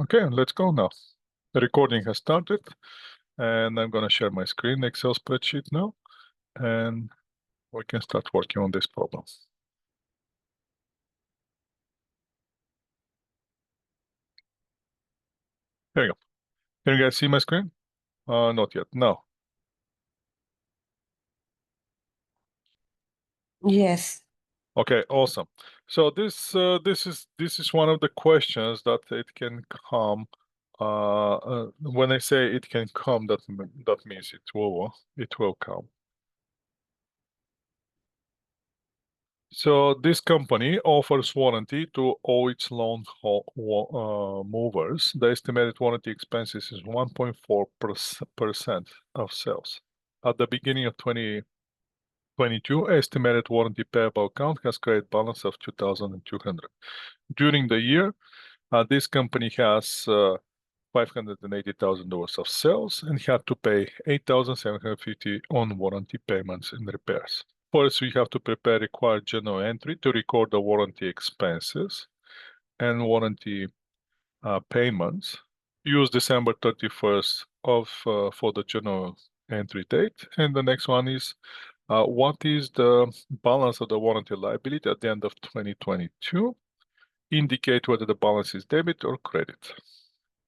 Okay, let's go now. The recording has started, and I'm going to share my screen, Excel spreadsheet now, and we can start working on this problem. There you go. Can you guys see my screen? Not yet. No. Yes. Okay, awesome. So this is one of the questions that it can come. When I say it can come, that means it will come. So this company offers warranty to all its loan movers. The estimated warranty expenses is 1.4% of sales. At the beginning of 2022, estimated warranty payable account has credit balance of 2,200. During the year, this company has $580,000 of sales and had to pay 8,750 on warranty payments and repairs. First, we have to prepare required journal entry to record the warranty expenses and warranty payments. Use December 31st for the journal entry date. And the next one is what is the balance of the warranty liability at the end of 2022? Indicate whether the balance is debit or credit.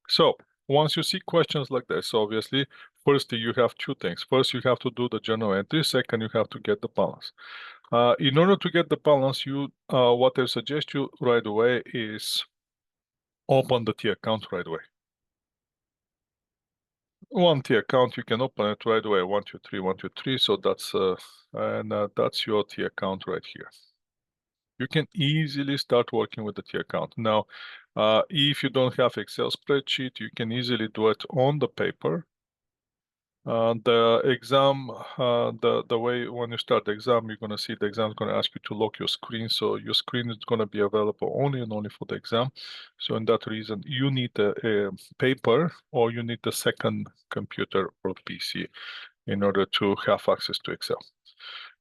So once you see questions like this, obviously, first you have two things. First, you have to do the journal entry. Second, you have to get the balance. In order to get the balance, what I suggest you right away is open the T account right away. One T account, you can open it right away. 123, 123. So that's your T account right here. You can easily start working with the T account. Now, if you don't have Excel spreadsheet, you can easily do it on the paper. The exam, the way when you start the exam, you're going to see the exam is going to ask you to lock your screen. So your screen is going to be available only and only for the exam. So in that reason, you need a paper or you need a second computer or PC in order to have access to Excel.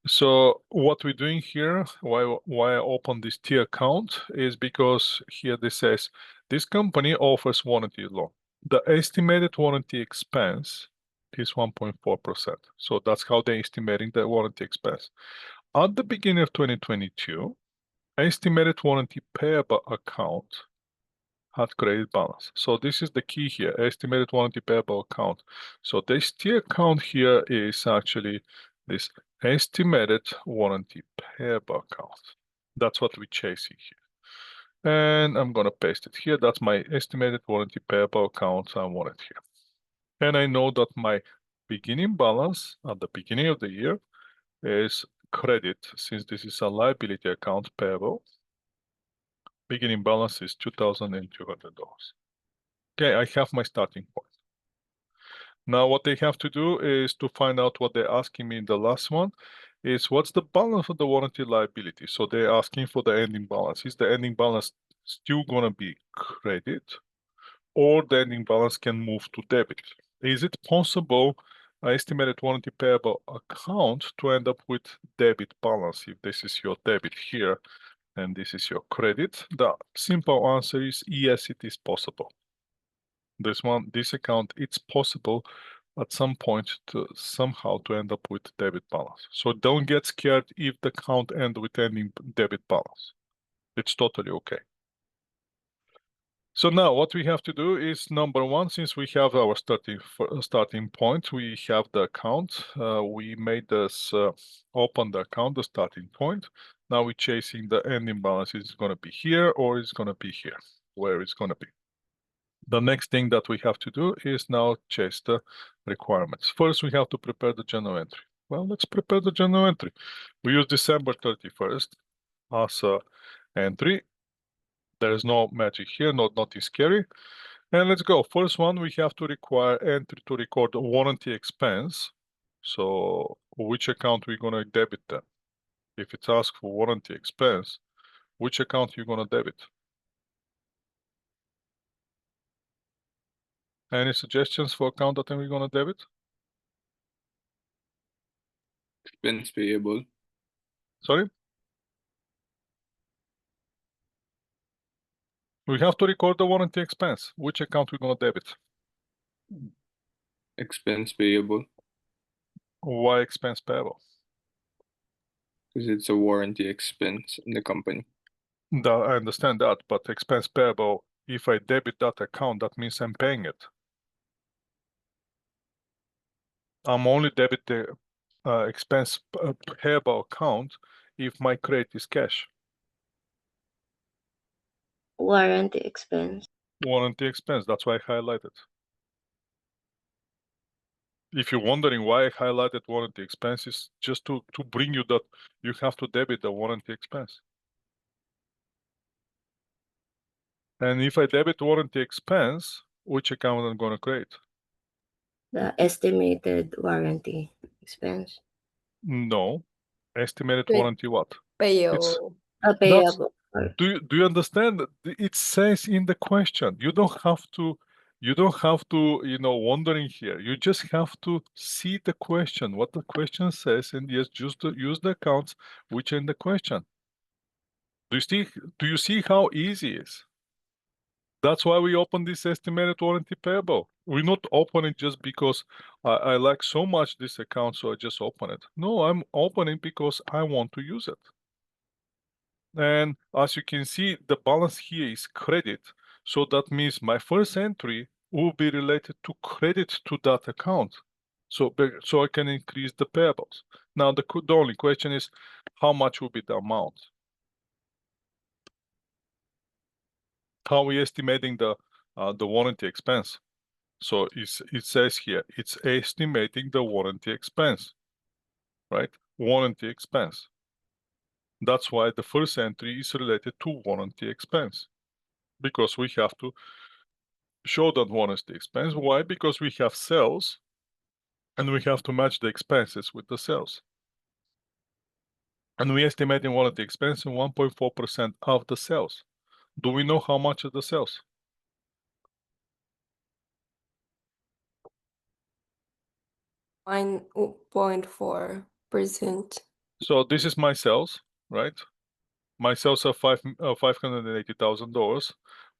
So what we're doing here, why I open this T account is because here this says, this company offers warranty loan. The estimated warranty expense is 1.4%. So that's how they're estimating the warranty expense. At the beginning of 2022, estimated warranty payable account had credit balance. So this is the key here, estimated warranty payable account. So this T account here is actually this estimated warranty payable account. That's what we're chasing here. And I'm going to paste it here. That's my estimated warranty payable account. I want it here. And I know that my beginning balance at the beginning of the year is credit, since this is a liability account payable. Beginning balance is $2,200. Okay, I have my starting point. Now what they have to do is to find out what they're asking me in the last one is what's the balance of the warranty liability. So they're asking for the ending balance. Is the ending balance still going to be credit, or the ending balance can move to debit? Is it possible estimated warranty payable account to end up with debit balance if this is your debit here and this is your credit? The simple answer is yes, it is possible. This account, it's possible at some point to somehow to end up with debit balance. So don't get scared if the account ends with ending debit balance. It's totally okay. So now what we have to do is number one, since we have our starting point, we have the account. We made this open the account, the starting point. Now we're chasing the ending balance. Is it going to be here or is it going to be here? Where it's going to be? The next thing that we have to do is now chase the requirements. First, we have to prepare the journal entry. Well, let's prepare the journal entry. We use December 31st as a entry. There is no magic here, nothing scary. And let's go. First one, we have to require entry to record warranty expense. So which account we're going to debit then? If it's asked for warranty expense, which account you're going to debit? Any suggestions for account that we're going to debit? Expense payable. Sorry? We have to record the warranty expense. Which account we're gonna debit? Expense payable, Why expense payable? because it's a warranty expense in the company. I understand that, but expense payable, if I debit that account, that means I'm paying it. I'm only debit the expense payable account if my credit is cash. Warranty expense. Warranty expense, that's why I highlighted. If you're wondering why I highlighted warranty expenses, just to bring you that you have to debit the warranty expense. And if I debit warranty expense, which account I'm gonna create? The estimated warranty expense. No, estimated Wait. warranty what? Payable. Payable. Do you understand? It says in the question. You don't have to, wondering here. You just have to see the question, what the question says, and yes, just to use the accounts which are in the question. Do you see how easy it is? That's why we open this estimated warranty payable. We're not opening just because I like so much this account, so I just open it. No, I'm opening because I want to use it. And as you can see, the balance here is credit. So that means my first entry will be related to credit to that account. So I can increase the payables. Now, the only question is, how much will be the amount? How are we estimating the warranty expense? So it says here, it's estimating the warranty expense, right? Warranty expense. That's why the first entry is related to warranty expense, because we have to show that warranty expense. Why? Because we have sales and we have to match the expenses with the sales. And we estimating warranty expense in 1.4% of the sales. Do we know how much is the sales? .4%. So this is my sales, right? My sales are $580,000.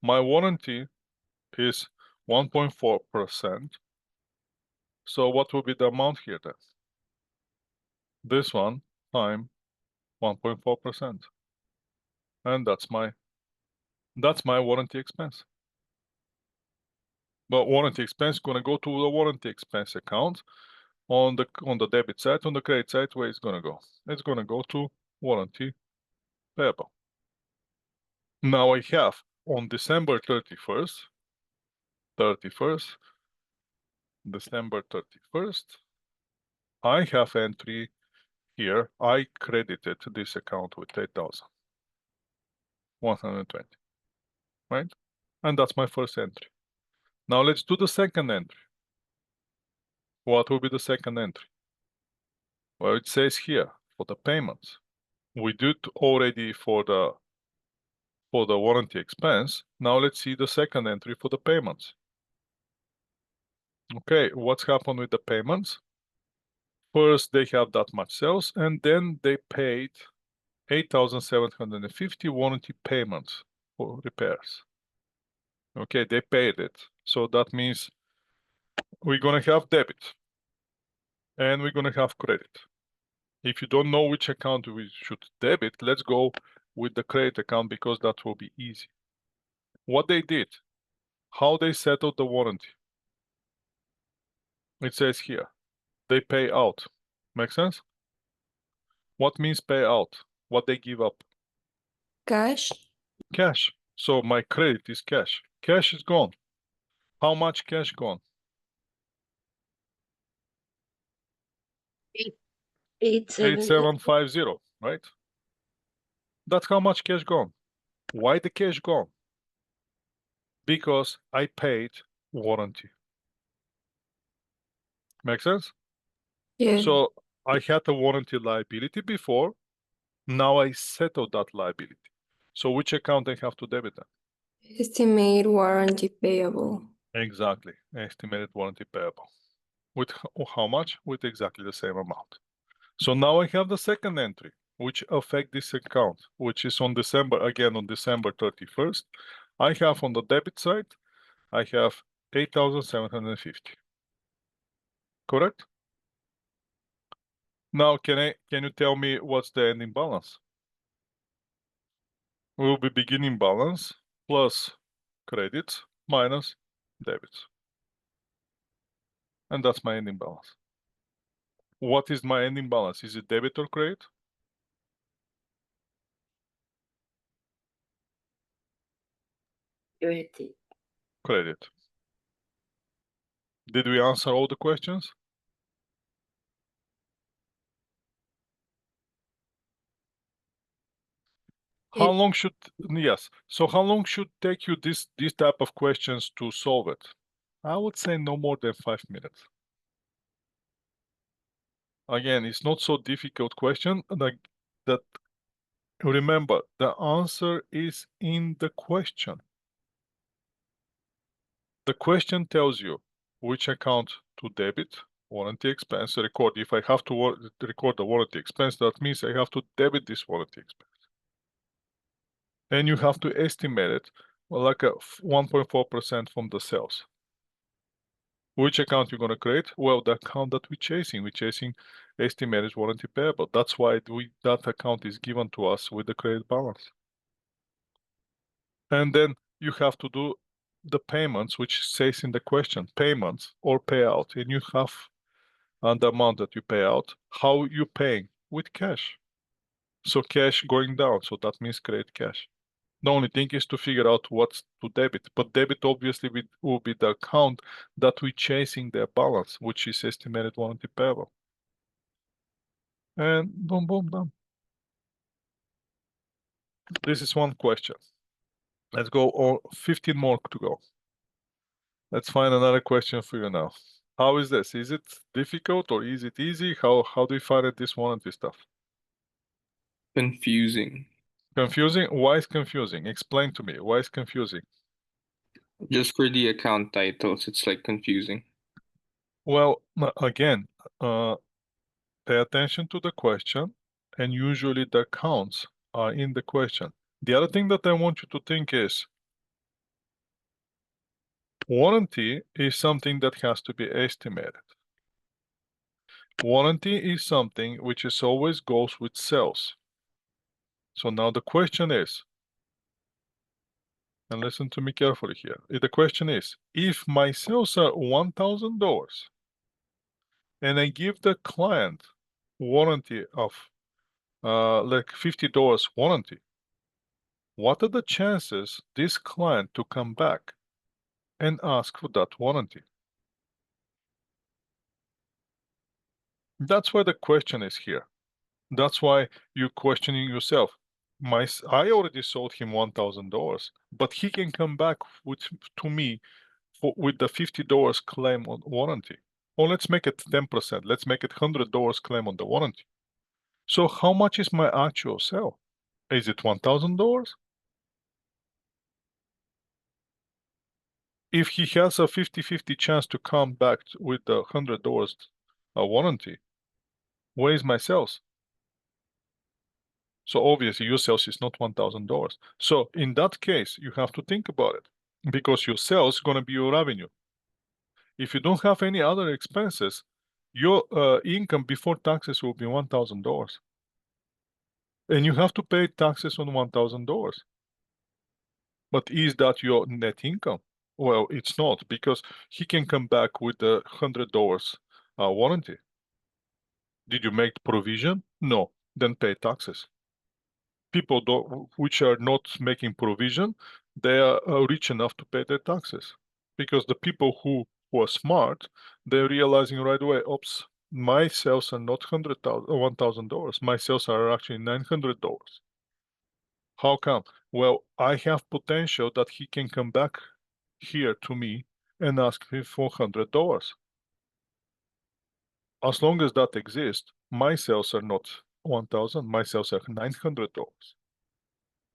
My warranty is 1.4%. So what will be the amount here then? This one times 1.4%. And that's my warranty expense. But warranty expense is gonna go to the warranty expense account on the debit side. On the credit side, where it's gonna go? It's gonna go to warranty payable. Now I have on December 31st, December 31st, I have entry here. I credited this account with 8,120, right? And that's my first entry. Now let's do the second entry. What will be the second entry? Well, it says here for the payments. We did already for the warranty expense. Now let's see the second entry for the payments. Okay, what's happened with the payments? First, they have that much sales, and then they paid 8,750 warranty payments for repairs. Okay, they paid it. So that means we're gonna have debit and we're gonna have credit. If you don't know which account we should debit, let's go with the credit account because that will be easy. What they did, how they settled the warranty. It says here, they pay out. Make sense? What means pay out? What they give up? Cash. Cash. So my credit is cash. Cash is gone. How much cash gone? 8750, right? That's how much cash gone. Why the cash gone? Because I paid warranty. Make sense? Yeah. So I had a warranty liability before. Now I settled that liability. So which account I have to debit then? Estimate warranty payable. Exactly. Estimated warranty payable. With how much? With exactly the same amount. So now I have the second entry, which affect this account, which is on December 31st. I have on the debit side, I have 8,750. Correct? Now, can you tell me what's the ending balance? Will be beginning balance plus credits minus debits. And that's my ending balance. What is my ending balance? Is it debit or credit? Credit. Credit. Did we answer all the questions? How It- long should, yes, so how long should take you this type of questions to solve it? I would say no more than 5 minutes. Again, it's not so difficult question, like that. Remember, the answer is in the question. The question tells you which account to debit, warranty expense, record. If I have to record the warranty expense, that means I have to debit this warranty expense. And you have to estimate it like a 1.4% from the sales. Which account you're going to create? Well, the account that we're chasing. We're chasing estimated warranty payable. That's why that account is given to us with the credit balance. And then you have to do the payments, which says in the question, payments or payout. And you have the amount that you pay out. How you paying? With cash. So cash going down. So that means create cash. The only thing is to figure out what's to debit. But debit obviously will be the account that we're chasing their balance, which is estimated warranty payable. And boom, boom, done. This is one question. Let's go on 15 more to go. Let's find another question for you now. How is this? Is it difficult or is it easy? How do you find it, this warranty stuff? Confusing. Confusing? Why is confusing? Explain to me. Why is confusing? Just for the account titles, it's like confusing. Well, again, pay attention to the question, and usually the accounts are in the question. The other thing that I want you to think is, warranty is something that has to be estimated. Warranty is something which is always goes with sales. So now the question is, and listen to me carefully here. The question is, if my sales are $1,000 and I give the client warranty of like $50 warranty, what are the chances this client to come back and ask for that warranty? That's why the question is here. That's why you're questioning yourself. I already sold him $1,000, but he can come back to me with the $50 claim on warranty. Or let's make it 10%. Let's make it $100 claim on the warranty. So how much is my actual sale? Is it $1,000? If he has a 50-50 chance to come back with the $100 warranty, where is my sales? So obviously your sales is not $1,000. So in that case, you have to think about it because your sales is going to be your revenue. If you don't have any other expenses, your income before taxes will be $1,000. And you have to pay taxes on $1,000. But is that your net income? Well, it's not because he can come back with a $100 warranty. Did you make provision? No, then pay taxes. People which are not making provision, they are rich enough to pay their taxes. Because the people who are smart, they're realizing right away, oops, my sales are not $1,000. My sales are actually $900. How come? Well, I have potential that he can come back here to me and ask me for $100. As long as that exists, my sales are not 1,000, my sales are $900.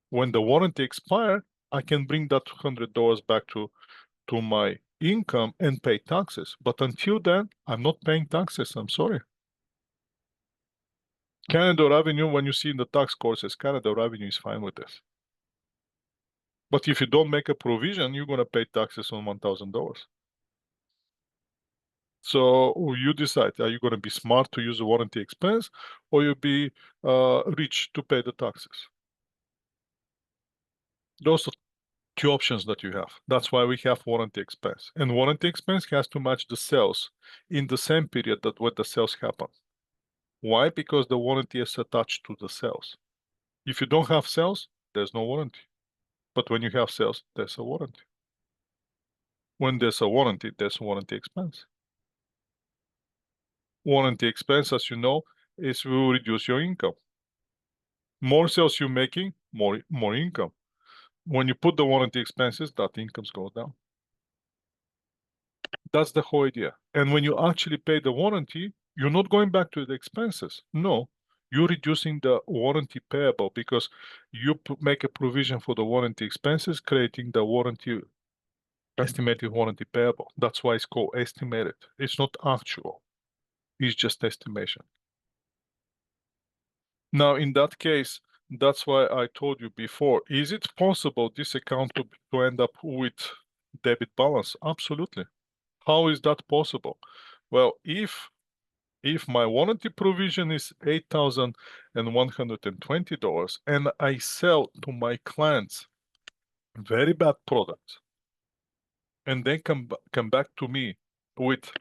When the warranty expires, I can bring that $100 back to my income and pay taxes. But until then, I'm not paying taxes. I'm sorry. Canada revenue, when you see in the tax courses, Canada revenue is fine with this. But if you don't make a provision, you're going to pay taxes on $1,000. So you decide, are you going to be smart to use a warranty expense, or you be rich to pay the taxes? Those are two options that you have. That's why we have warranty expense. And warranty expense has to match the sales in the same period that when the sales happen. Why? Because the warranty is attached to the sales. If you don't have sales, there's no warranty. But when you have sales, there's a warranty. When there's a warranty expense. Warranty expense, as you know, is will reduce your income. More sales you're making, more income. When you put the warranty expenses, that incomes go down. That's the whole idea. And when you actually pay the warranty, you're not going back to the expenses. No, you're reducing the warranty payable because you make a provision for the warranty expenses, creating the warranty estimated warranty payable. That's why it's called estimated. It's not actual. It's just estimation. Now, in that case, that's why I told you before, is it possible this account to end up with debit balance? Absolutely. How is that possible? Well, if my warranty provision is $8,120 and I sell to my clients very bad products, and they come back to me with,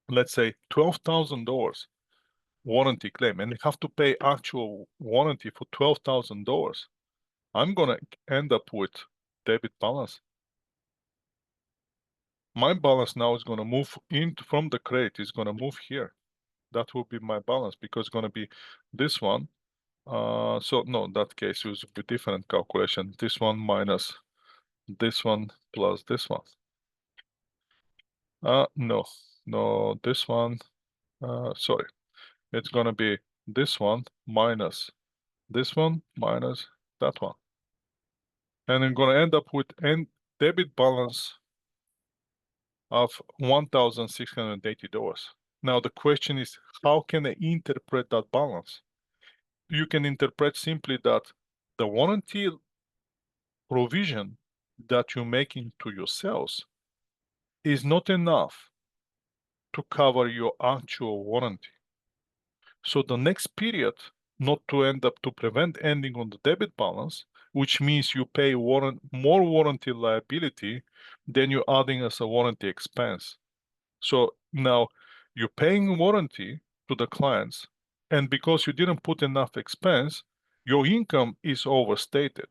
let's say, $12,000 warranty claim, and they have to pay actual warranty for $12,000, I'm gonna end up with debit balance. My balance now is gonna move from the credit, is gonna move here. That will be my balance because it's gonna be this one. So no, in that case it will be different calculation. This one minus this one plus this one. No, this one. Sorry, it's gonna be this one minus this one minus that one, and I'm gonna end up with debit balance of $1,680. Now the question is, how can I interpret that balance? You can interpret simply that the warranty provision that you're making to yourselves is not enough to cover your actual warranty. So the next period, not to end up to prevent ending on the debit balance, which means you pay more warranty liability than you're adding as a warranty expense. So now you're paying warranty to the clients, and because you didn't put enough expense, your income is overstated.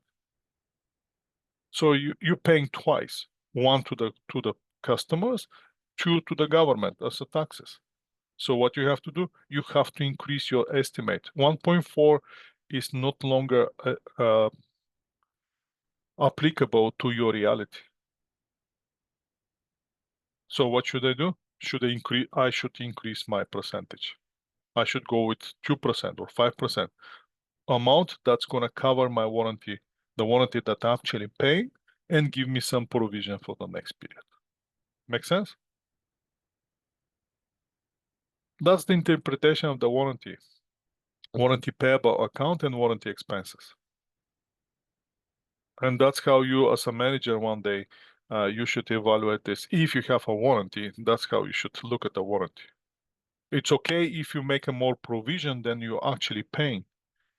So you're paying twice, one to the customers, two to the government as a taxes. So what you have to do, you have to increase your estimate. 1.4 is not longer applicable to your reality. So what should I do? I should increase my percentage. I should go with 2% or 5% amount that's gonna cover my warranty, the warranty that I'm actually paying, and give me some provision for the next period. Make sense? That's the interpretation of the warranty payable account and warranty expenses. And that's how you, as a manager, one day, you should evaluate this. If you have a warranty, that's how you should look at the warranty. It's okay if you make a more provision than you're actually paying.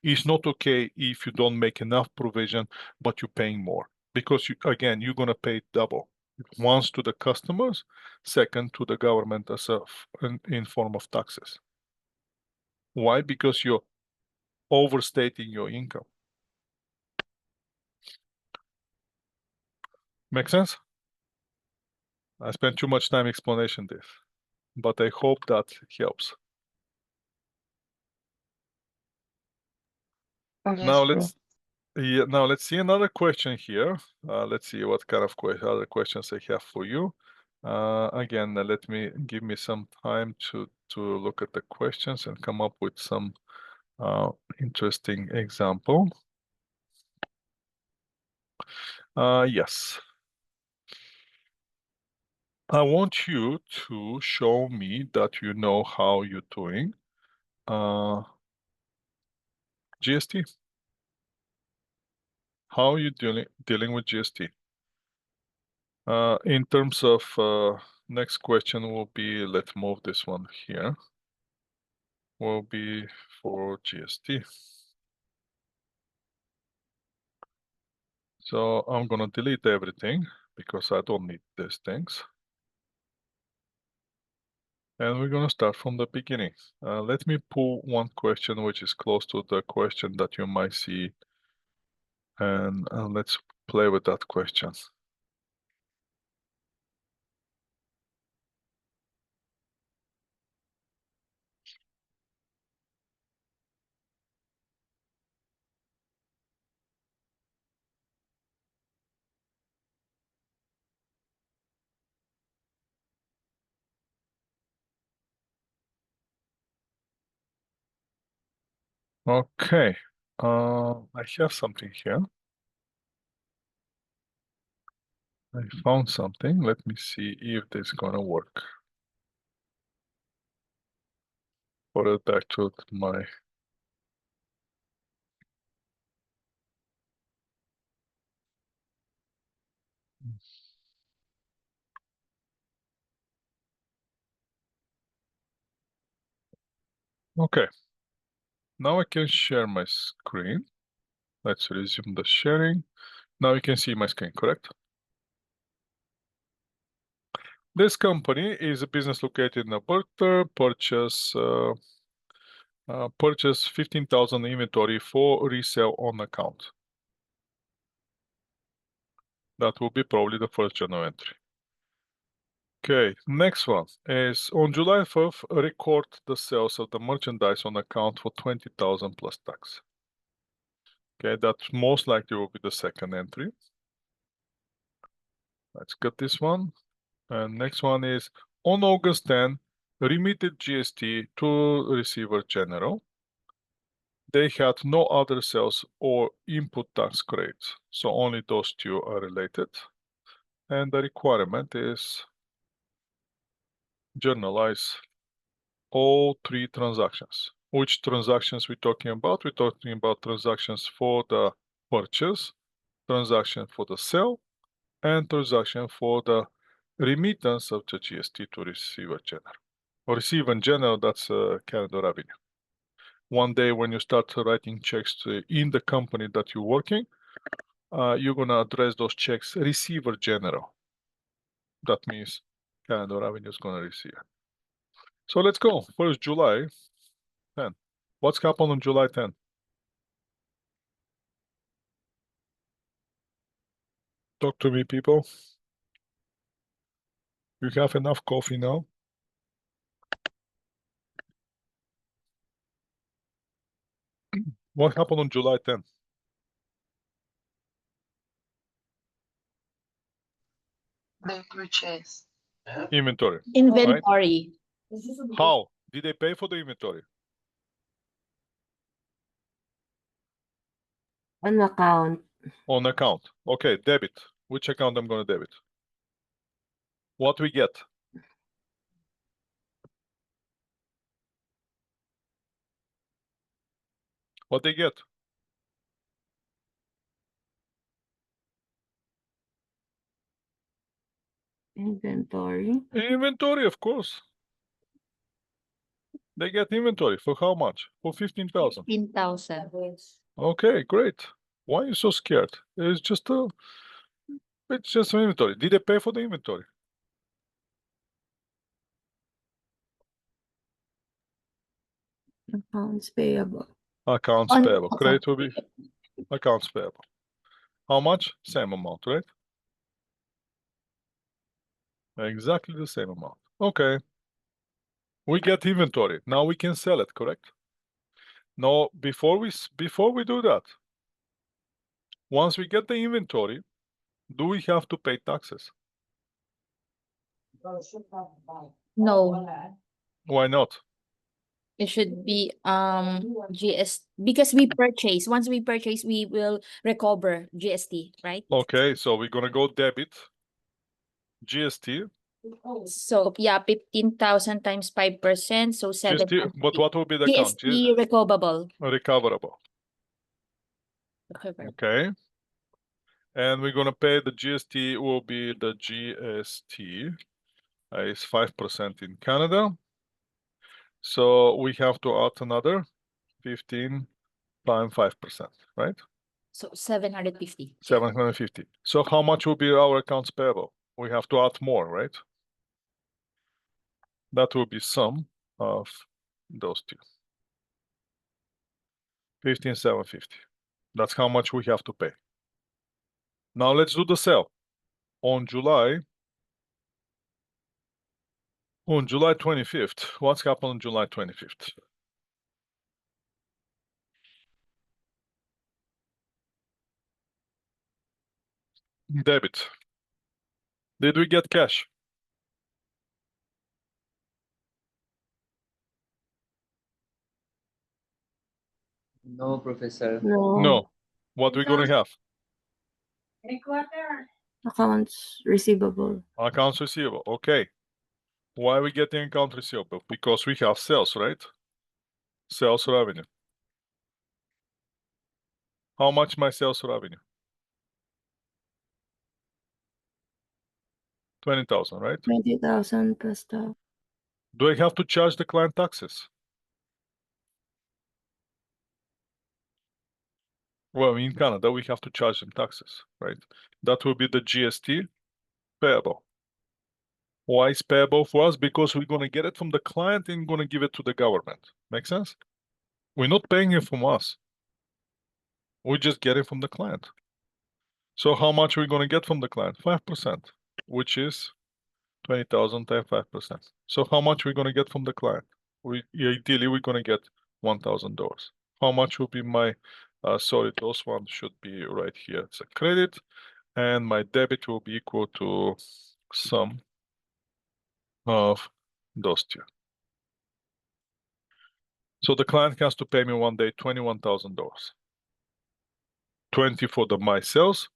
It's not okay if you don't make enough provision, but you're paying more. Because, again, you're going to pay double. Once to the customers, second to the government as in form of taxes. Why? Because you're overstating your income. Make sense? I spent too much time explanation this, but I hope that helps. Now let's see another question here. Let's see what kind of other questions I have for you. Again, give me some time to look at the questions and come up with some interesting example. Yes. I want you to show me that you know how you're doing GST. How are you dealing with GST? In terms of next question will be, let's move this one here. Will be for GST. So I'm gonna delete everything because I don't need these things. And we're gonna start from the beginning. Let me pull one question which is close to the question that you might see. And let's play with that question. Okay, I have something here. I found something. Let me see if this is gonna work. Put it back to my. Okay, now I can share my screen. Let's resume the sharing. Now you can see my screen, correct? This company is a business located in Alberta, purchase 15,000 inventory for resale on account. That will be probably the first journal entry. Okay, next one is on July 5th, record the sales of the merchandise on account for 20,000 plus tax. Okay, that most likely will be the second entry. Let's get this one. And next one is on August 10, remitted GST to receiver general. They had no other sales or input tax credits, so only those two are related. And the requirement is journalize all three transactions. Which transactions we're talking about? We're talking about transactions for the purchase, transaction for the sale, and transaction for the remittance of the GST to receiver general. Or receiver in general, that's Canada Revenue. One day when you start writing checks in the company that you're working, you're gonna address those checks receiver general. That means Canada Revenue is gonna receive. So let's go. First, July 10. What's happened on July 10? Talk to me, people. You have enough coffee now? What happened on July 10? They purchase. Inventory. Inventory. How? Did they pay for the inventory? On account. On account. Okay, debit. Which account I'm gonna debit? What we get? What they get? Inventory. Inventory, of course. They get inventory for how much? For 15,000. 15,000. Okay, great. Why are you so scared? It's just an inventory. Did they pay for the inventory? Accounts payable. Accounts On- payable. Credit will be accounts payable. How much? Same amount, right? Exactly the same amount. Okay. We get inventory. Now we can sell it, correct? No, before we do that, once we get the inventory, do we have to pay taxes? No, Why not? it should be GS because we purchase. Once we purchase, we will recover GST, right? Okay, so we're gonna go debit GST. So yeah, 15,000 times 5%, so GST, but 700. what will be the account? GST recoverable. Recoverable. Recoverable. Okay. And we're gonna pay the GST will be the GST is 5% in Canada. So we have to add another 15 times 5%, right? So 750. 750. So how much will be our accounts payable? We have to add more, right? That will be sum of those two. 15,750. That's how much we have to pay. Now let's do the sale. On July 25th, what's happened on July 25th? Debit. Did we get cash? No, Professor. No. No. What we gonna have? Accounts receivable. Accounts receivable. Okay. Why are we getting account receivable? Because we have sales, right? Sales revenue. How much my sales revenue? 20,000, right? 20,000 plus the Do I have to charge the client taxes? Well, in Canada, we have to charge them taxes, right? That will be the GST payable. Why is payable for us? Because we're gonna get it from the client and gonna give it to the government. Make sense? We're not paying it from us. We just get it from the client. So how much are we gonna get from the client? 5%, which is 20,000 times 5%. So how much are we gonna get from the client? Ideally we're gonna get $1,000. How much will be my? Sorry, those ones should be right here. It's a credit, and my debit will be equal to sum of those two. So the client has to pay me one day $21,000. 20 for the my sales,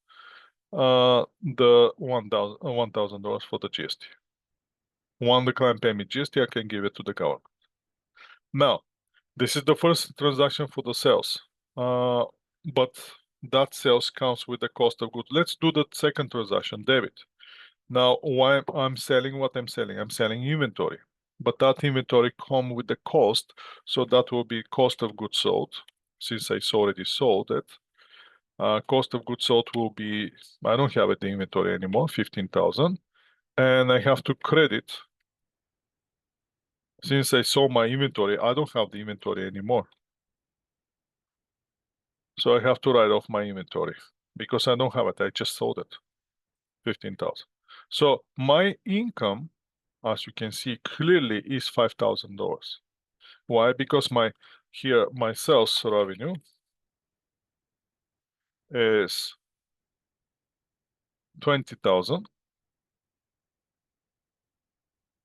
the $1,000 for the GST. When the client pay me GST, I can give it to the government. Now, this is the first transaction for the sales, but that sales comes with the cost of goods. Let's do the second transaction, debit. Now, why I'm selling what I'm selling? I'm selling inventory, but that inventory come with the cost, so that will be cost of goods sold, since I already sold it. Cost of goods sold will be, I don't have it in inventory anymore, 15,000, and I have to credit. Since I sold my inventory, I don't have the inventory anymore. So I have to write off my inventory because I don't have it. I just sold it, 15,000. So my income, as you can see clearly, is $5,000. Why? Because my sales revenue is 20,000.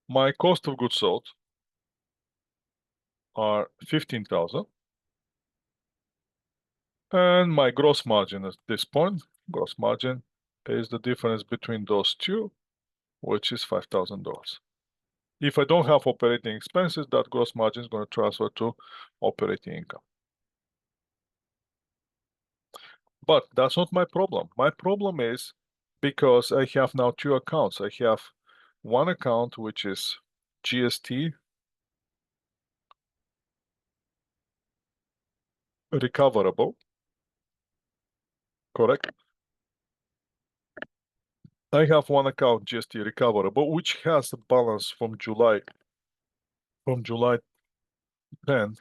My cost of goods sold are 15,000. And my gross margin at this point, gross margin is the difference between those two, which is $5,000. If I don't have operating expenses, that gross margin is going to transfer to operating income. But that's not my problem. My problem is because I have now two accounts. I have one account which is GST recoverable, correct? I have one account GST recoverable, which has a balance from July 10th,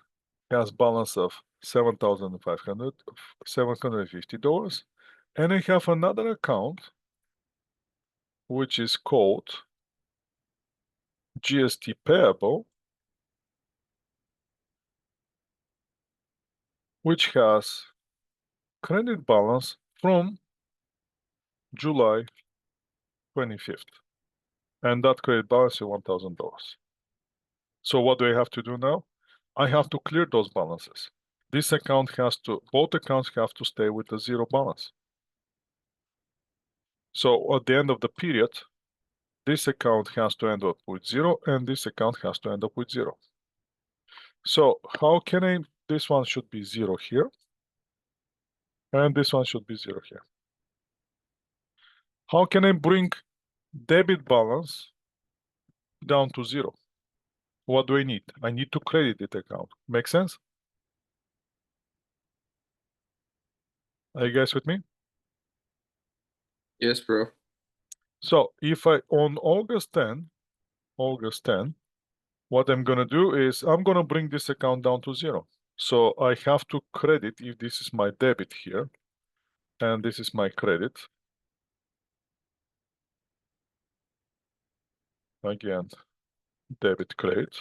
has balance of $750. And I have another account which is called GST payable, which has credit balance from July 25th. And that credit balance is $1,000. So what do I have to do now? I have to clear those balances. This account both accounts have to stay with a zero balance. So at the end of the period, this account has to end up with zero and this account has to end up with zero. So how can this one should be zero here and this one should be zero here. How can I bring debit balance down to 0? What do I need? I need to credit it account. Make sense? Are you guys with me? Yes, bro. So if I on August 10, what I'm gonna do is I'm gonna bring this account down to 0. So I have to credit if this is my debit here, and this is my credit. Again, debit, credit.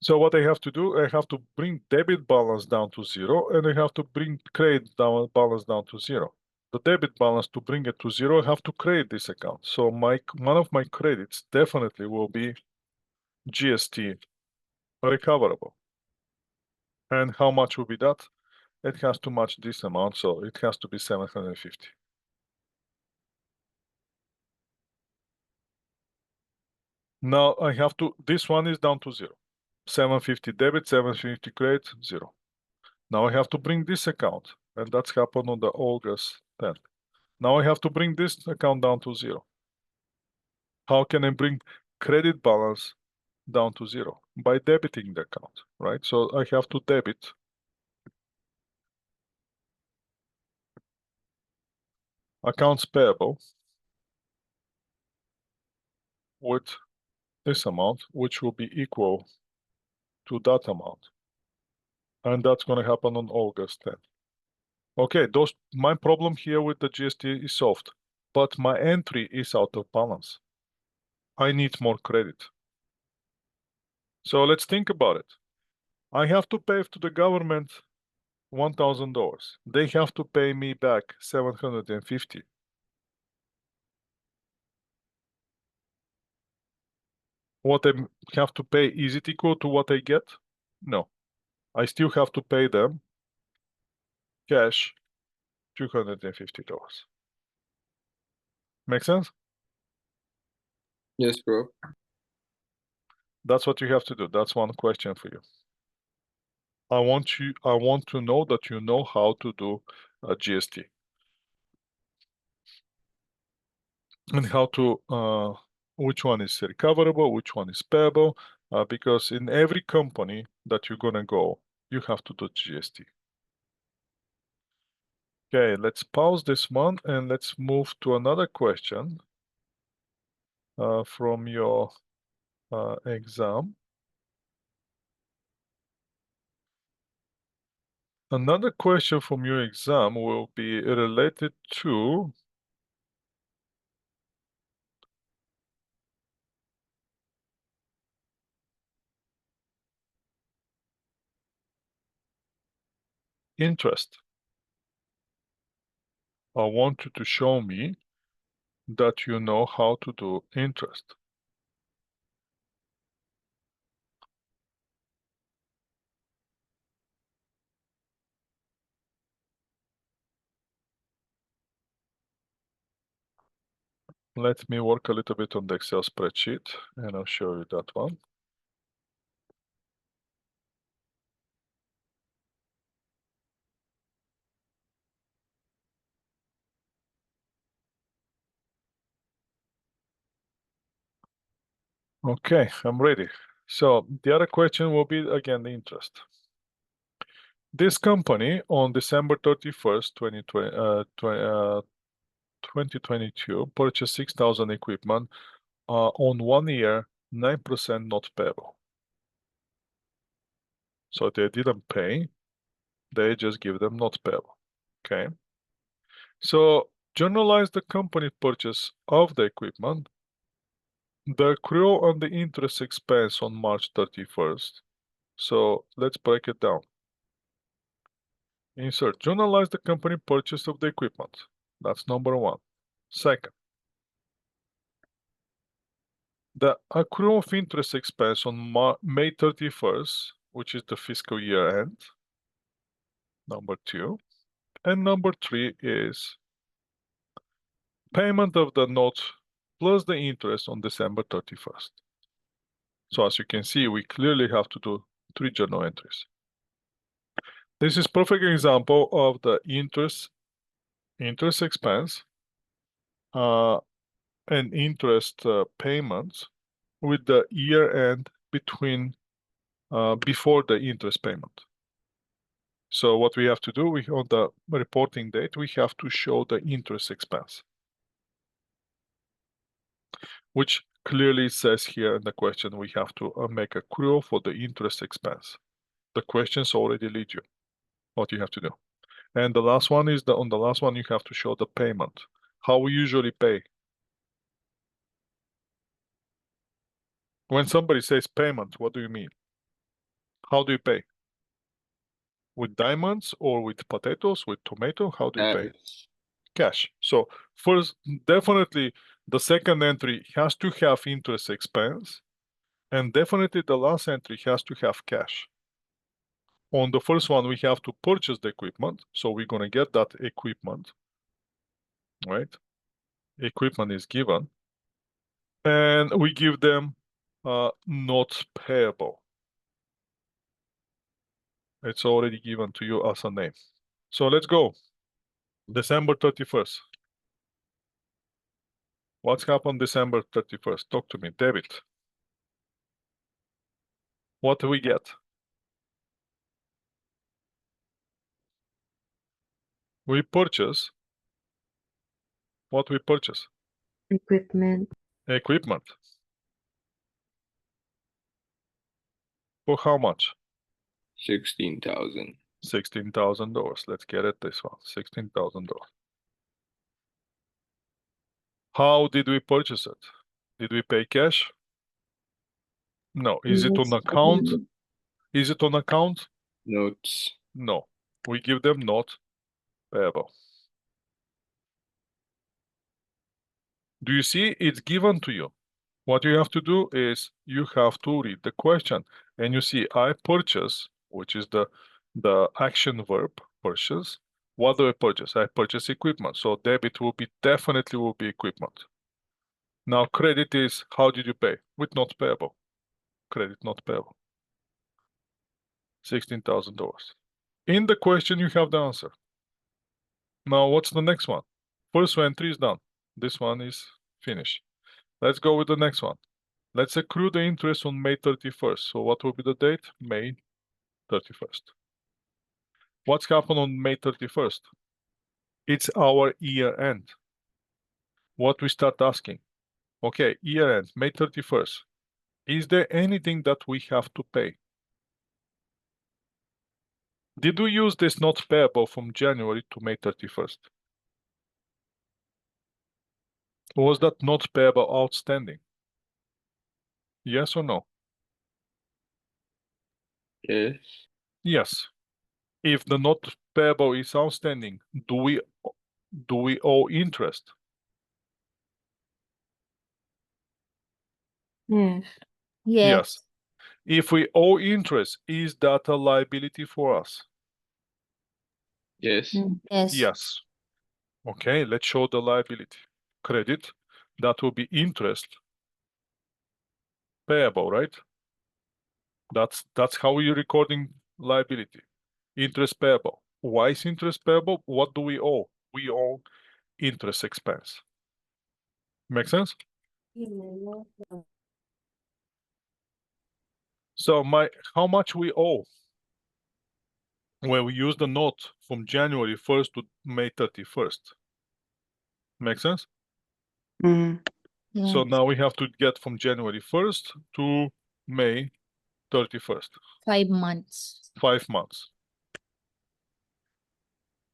So what I have to do, I have to bring debit balance down to 0, and I have to bring credit balance down to 0. The debit balance, to bring it to 0, I have to credit this account. So one of my credits definitely will be GST recoverable. And how much will be that? It has to match this amount, so it has to be 750. Now I have to, this one is down to 0. 750 debit, 750 credit, 0. Now I have to bring this account, and that's happened on the August 10th. Now I have to bring this account down to 0. How can I bring credit balance down to 0? By debiting the account, right? So I have to debit accounts payable with this amount, which will be equal to that amount. And that's going to happen on August 10th. Okay, my problem here with the GST is solved, but my entry is out of balance. I need more credit. So let's think about it. I have to pay to the government $1,000. They have to pay me back 750. What I have to pay, is it equal to what I get? No. I still have to pay them cash $250. Make sense? Yes, bro. That's what you have to do. That's one question for you. I want to know that you know how to do GST. And how to, which one is recoverable, which one is payable, because in every company that you're gonna go, you have to do GST. Okay, let's pause this one and let's move to another question from your exam. Another question from your exam will be related to interest. I want you to show me that you know how to do interest. Let me work a little bit on the Excel spreadsheet and I'll show you that one. Okay, I'm ready. So the other question will be again the interest. This company on December 31st, 2022 purchased 6,000 equipment on 1 year, 9% not payable. So they didn't pay, they just give them not payable. Okay. So generalize the company purchase of the equipment, the accrual and the interest expense on March 31st. So let's break it down. Insert, journalize the company purchase of the equipment. That's number one. Second, the accrual of interest expense on May 31st, which is the fiscal year end. Number two. And number three is payment of the note plus the interest on December 31st. So as you can see, we clearly have to do 3 journal entries. This is perfect example of the interest expense and interest payments with the year end between before the interest payment. So what we have to do, on the reporting date, we have to show the interest expense, which clearly says here in the question, we have to make accrual for the interest expense. The questions already lead you what you have to do. And the last one is on the last one, you have to show the payment. How we usually pay. When somebody says payment, what do you mean? How do you pay? With diamonds or with potatoes, with tomato? How do you pay? Cash. So first, definitely the second entry has to have interest expense, and definitely the last entry has to have cash. On the first one, we have to purchase the equipment, so we're gonna get that equipment, right? Equipment is given, and we give them not payable. It's already given to you as a name. So let's go. December 31st. What's happened December 31st? Talk to me, David. What do we get? We purchase. What we purchase? Equipment. Equipment. For how much? 16,000. $16,000. Let's get it this one. $16,000. How did we purchase it? Did we pay cash? No. Is it on account? Is it on account? Notes. No. We give them not payable. Do you see? It's given to you. What you have to do is you have to read the question, and you see I purchase, which is the action verb purchase. What do I purchase? I purchase equipment. So debit will be definitely will be equipment. Now credit is how did you pay? With not payable. Credit not payable. $16,000. In the question you have the answer. Now what's the next one? First entry is done. This one is finished. Let's go with the next one. Let's accrue the interest on May 31st. So what will be the date? May 31st. What's happened on May 31st? It's our year end. What we start asking? Okay, year end, May 31st. Is there anything that we have to pay? Did we use this not payable from January to May 31st? Was that not payable outstanding? Yes or no? Yes. Yes. If the not payable is outstanding, do we owe interest? Yes. Yes. If we owe interest, is that a liability for us? Yes. Yes. Yes. Okay, let's show the liability. Credit, that will be interest payable, right? That's how we're recording liability. Interest payable. Why is interest payable? What do we owe? We owe interest expense. Make sense? So how much we owe when we use the note from January 1st to May 31st. Make sense? So Yeah. now we have to get from January 1st to May 31st. 5 months. 5 months.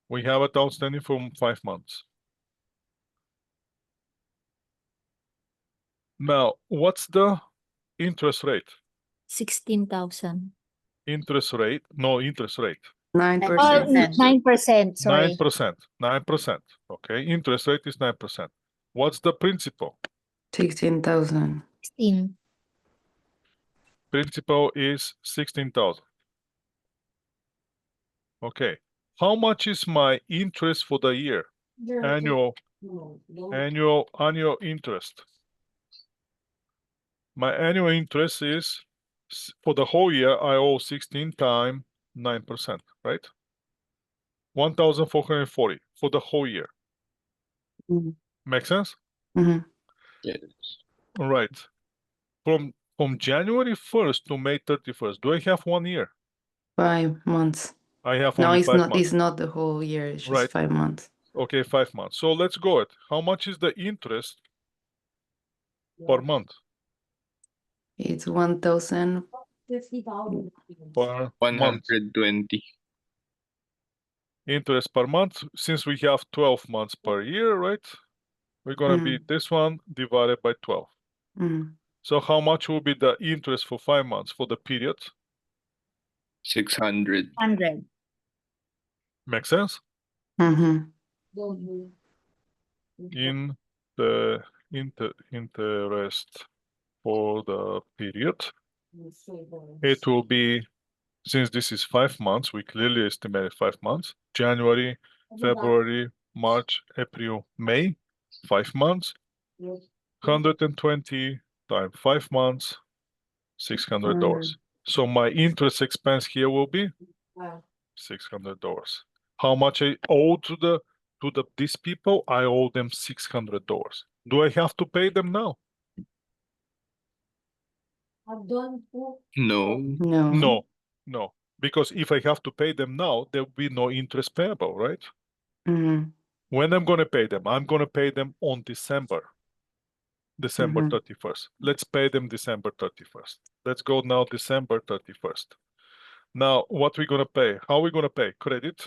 We have it outstanding from 5 months. Now, what's the interest rate? 16,000. Interest rate? No, interest rate. 9%. 9%, sorry. 9%. 9%. Okay, interest rate is 9%. What's the principal? 16,000. 16. Principal is 16,000. Okay. How much is my interest for the year? Annual interest. My annual interest is for the whole year I owe 16 times 9%, right? 1,440 for the whole year. Mhm. Make sense? Mhm. Yes. All right. From January 1st to May 31st, do I have 1 year? 5 months. I have No, only it's 5 not. months. It's not the whole year. It's just Right. 5 months. Okay, 5 months. So let's go it. How much is the interest per month? It's 1,000. Per month. 120. Interest per month. Since we have 12 months per year, right? We're gonna be this one divided by 12. Mhm. So how much will be the interest for 5 months for the period? 600. 100. Make sense? Mhm. In the interest for the period, it will be, since this is 5 months, we clearly estimated 5 months. January, February, March, April, May, 5 months. 120 times 5 months, $600. So my interest expense here will be $600. How much I owe to these people? I owe them $600. Do I have to pay them now? No. No. No. Because if I have to pay them now, there will be no interest payable, right? Mhm. When I'm gonna pay them? I'm gonna pay them on December Mhm. 31st. Let's pay them December 31st. Let's go now December 31st. Now, what we gonna pay? How we gonna pay? Credit?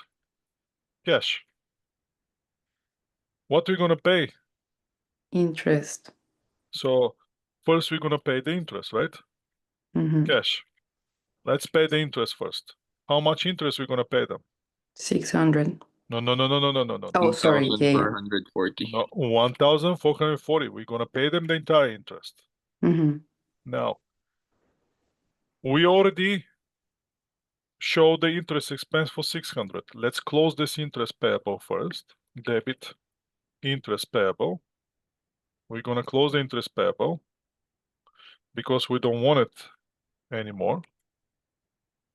Cash? What we gonna pay? Interest. So first we're gonna pay the interest, right? Mhm. Cash. Let's pay the interest first. How much interest we gonna pay them? 600. No. Oh, sorry. Yeah. 1,440. No, 1,440. We're gonna pay them the entire interest. Mhm. Now, we already show the interest expense for 600. Let's close this interest payable first. Debit interest payable. We're gonna close the interest payable because we don't want it anymore.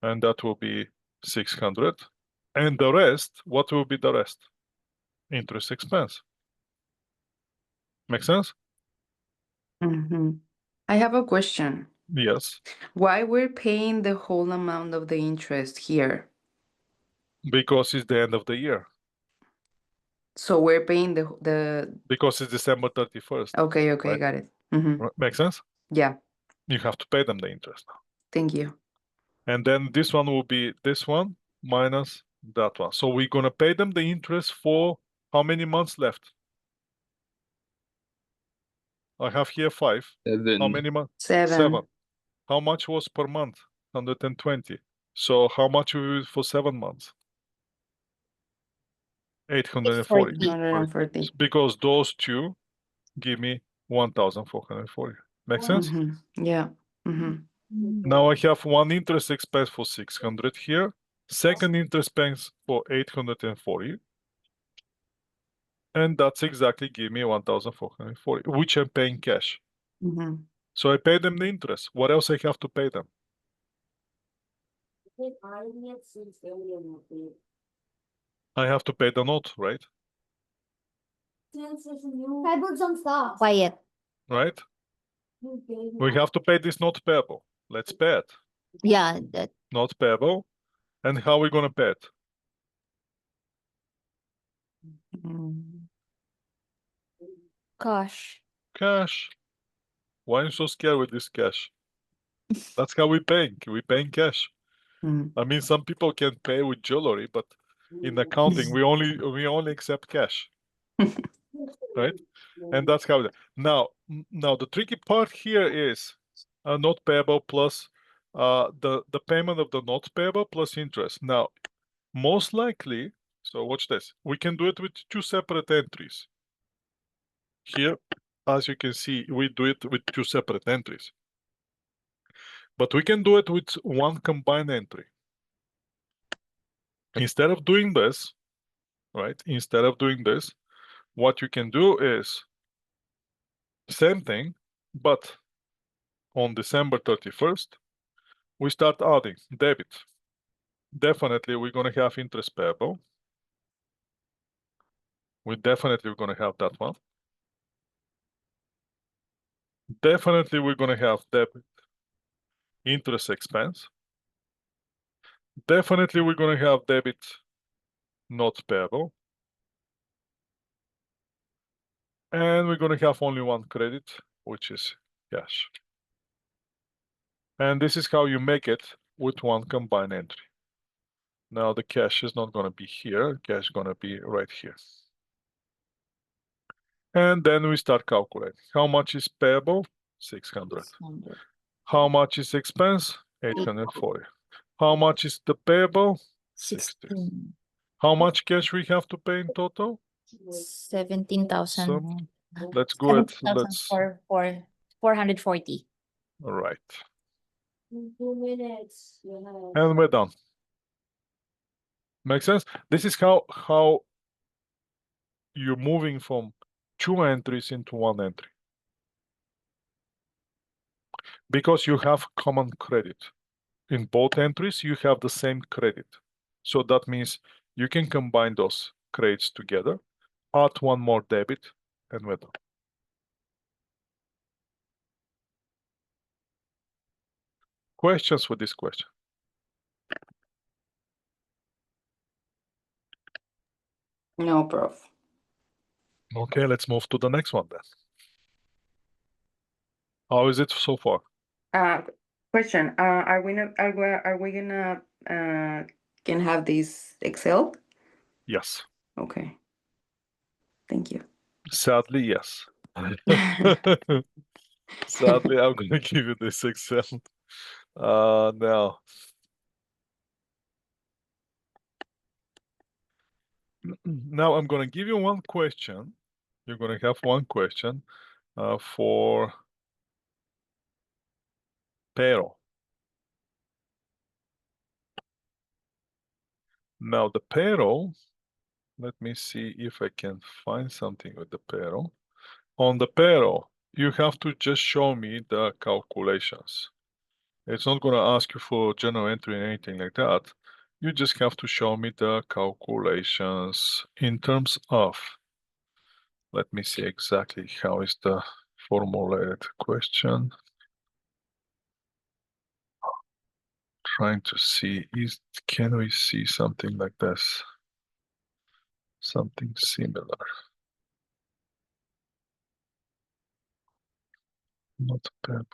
And that will be 600. And the rest, what will be the rest? Interest expense. Make sense? Mhm. I have a question. Yes, Why we're paying the whole amount of the interest here? because it's the end of the year. So we're paying the. Because it's December 31st. Okay. Okay. Right. Got it. Mhm. Make sense? Yeah. You have to pay them the interest now. Thank you. And then this one will be this one minus that one. So we're gonna pay them the interest for how many months left? I have here 5. How 7. many months? 7. How much was per month? 120. So how much will it for 7 months? 840. 140. Because those two give me 1,440. Make sense? Mhm. Yeah. Mhm. Now I have one interest expense for 600 here, second interest expense for 840, and that's exactly give me 1,440, which I'm paying cash. Mhm. So I pay them the interest. What else I have to pay them? I have to pay the note, right? Quiet. Right? We have to pay this note payable. Let's pay it. Yeah, that Note payable. And how are we gonna pay it? Mhm. gosh. Cash. Why are you so scared with this cash? That's how we paying. We paying cash. Mhm. I mean, some people can pay with jewelry, but in accounting, we only accept cash, right? And that's how. Now the tricky part here is a note payable plus the payment of the note payable plus interest. Now, most likely, so watch this. We can do it with 2 separate entries. Here, as you can see, we do it with 2 separate entries. But we can do it with one combined entry. Instead of doing this, right? Instead of doing this, what you can do is same thing, but on December 31st, we start adding debit. Definitely, we're going to have interest payable. We definitely going to have that one. Definitely we're going to have debit interest expense. Definitely we're going to have debit not payable. And we're going to have only one credit, which is cash. And this is how you make it with one combined entry. Now the cash is not going to be here. Cash is going to be right here. And then we start calculating. How much is payable? 600. 600. How much is expense? 840. How much is the payable? 60. 16. How much cash we have to pay in total? 17,000. Some. Let's go ahead. 17,000 Let's. for 440. All right. 2 minutes. And we're done. Make sense? This is how you're moving from 2 entries into 1 entry. Because you have common credit. In both entries, you have the same credit. So that means you can combine those credits together, add one more debit, and we're done. Questions for this question? No, prof. Okay, let's move to the next one then. How is it so far? Question. Are we gonna can have this Excel? Yes. Okay. Thank you. Sadly, yes. Sadly, I'm gonna give you this Excel. Now. Now I'm gonna give you one question. You're gonna have one question for payroll. Now the payroll, let me see if I can find something with the payroll. On the payroll, you have to just show me the calculations. It's not gonna ask you for journal entry or anything like that. You just have to show me the calculations in terms of, let me see exactly how is the formulated question. Trying to see, can we see something like this? Something similar. Not bad.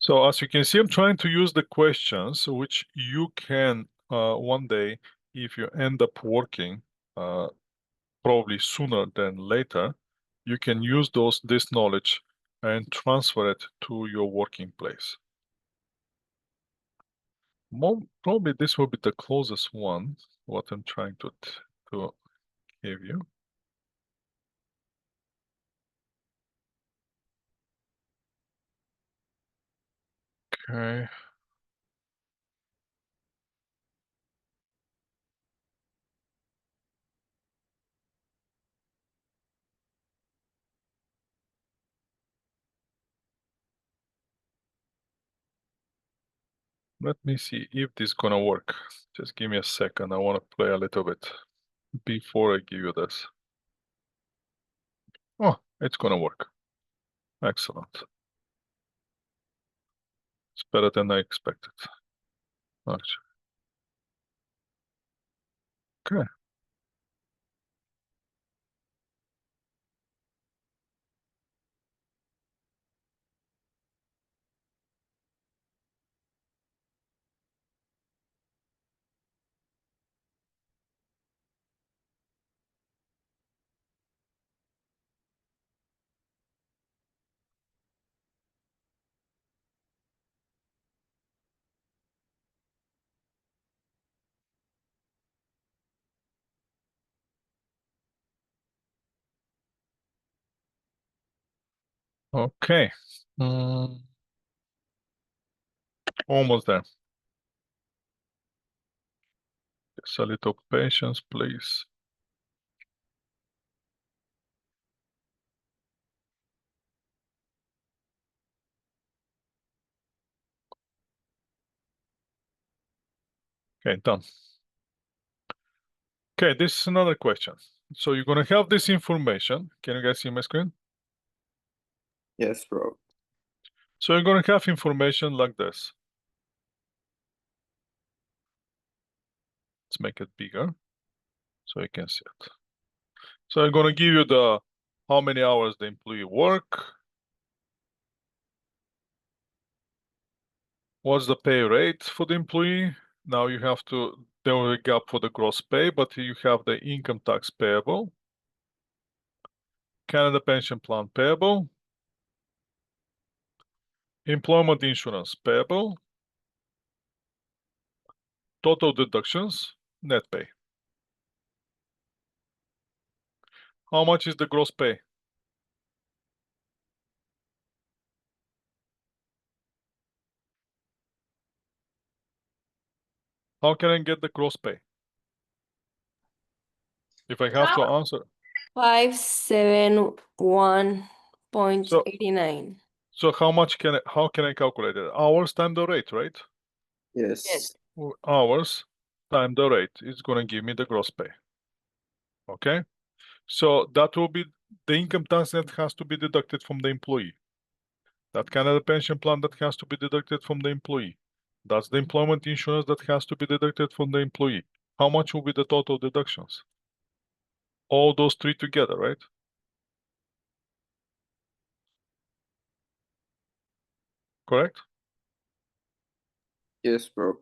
So as you can see, I'm trying to use the questions which you can one day, if you end up working, probably sooner than later, you can use this knowledge and transfer it to your working place. Probably this will be the closest one, what I'm trying to give you. Okay. Let me see if this is gonna work. Just give me a second. I want to play a little bit before I give you this. Oh, it's gonna work. Excellent. It's better than I expected. Actually. Okay. Okay. Almost there. Just a little patience, please. Okay, done. Okay, this is another question. So you're gonna have this information. Can you guys see my screen? Yes, bro. So you're gonna have information like this. Let's make it bigger so you can see it. So I'm gonna give you the how many hours the employee work, what's the pay rate for the employee. Now you have to, there will be a gap for the gross pay, but you have the income tax payable, Canada pension plan payable, employment insurance payable, total deductions, net pay. How much is the gross pay? How can I get the gross pay? If I have to answer. 571.89. So how much can how can I calculate it? Hours times the rate, right? Yes. Hours times the rate is gonna give me the gross pay. Okay? So that will be the income tax that has to be deducted from the employee. That Canada pension plan that has to be deducted from the employee. That's the employment insurance that has to be deducted from the employee. How much will be the total deductions? All those three together, right? Correct? Yes, bro.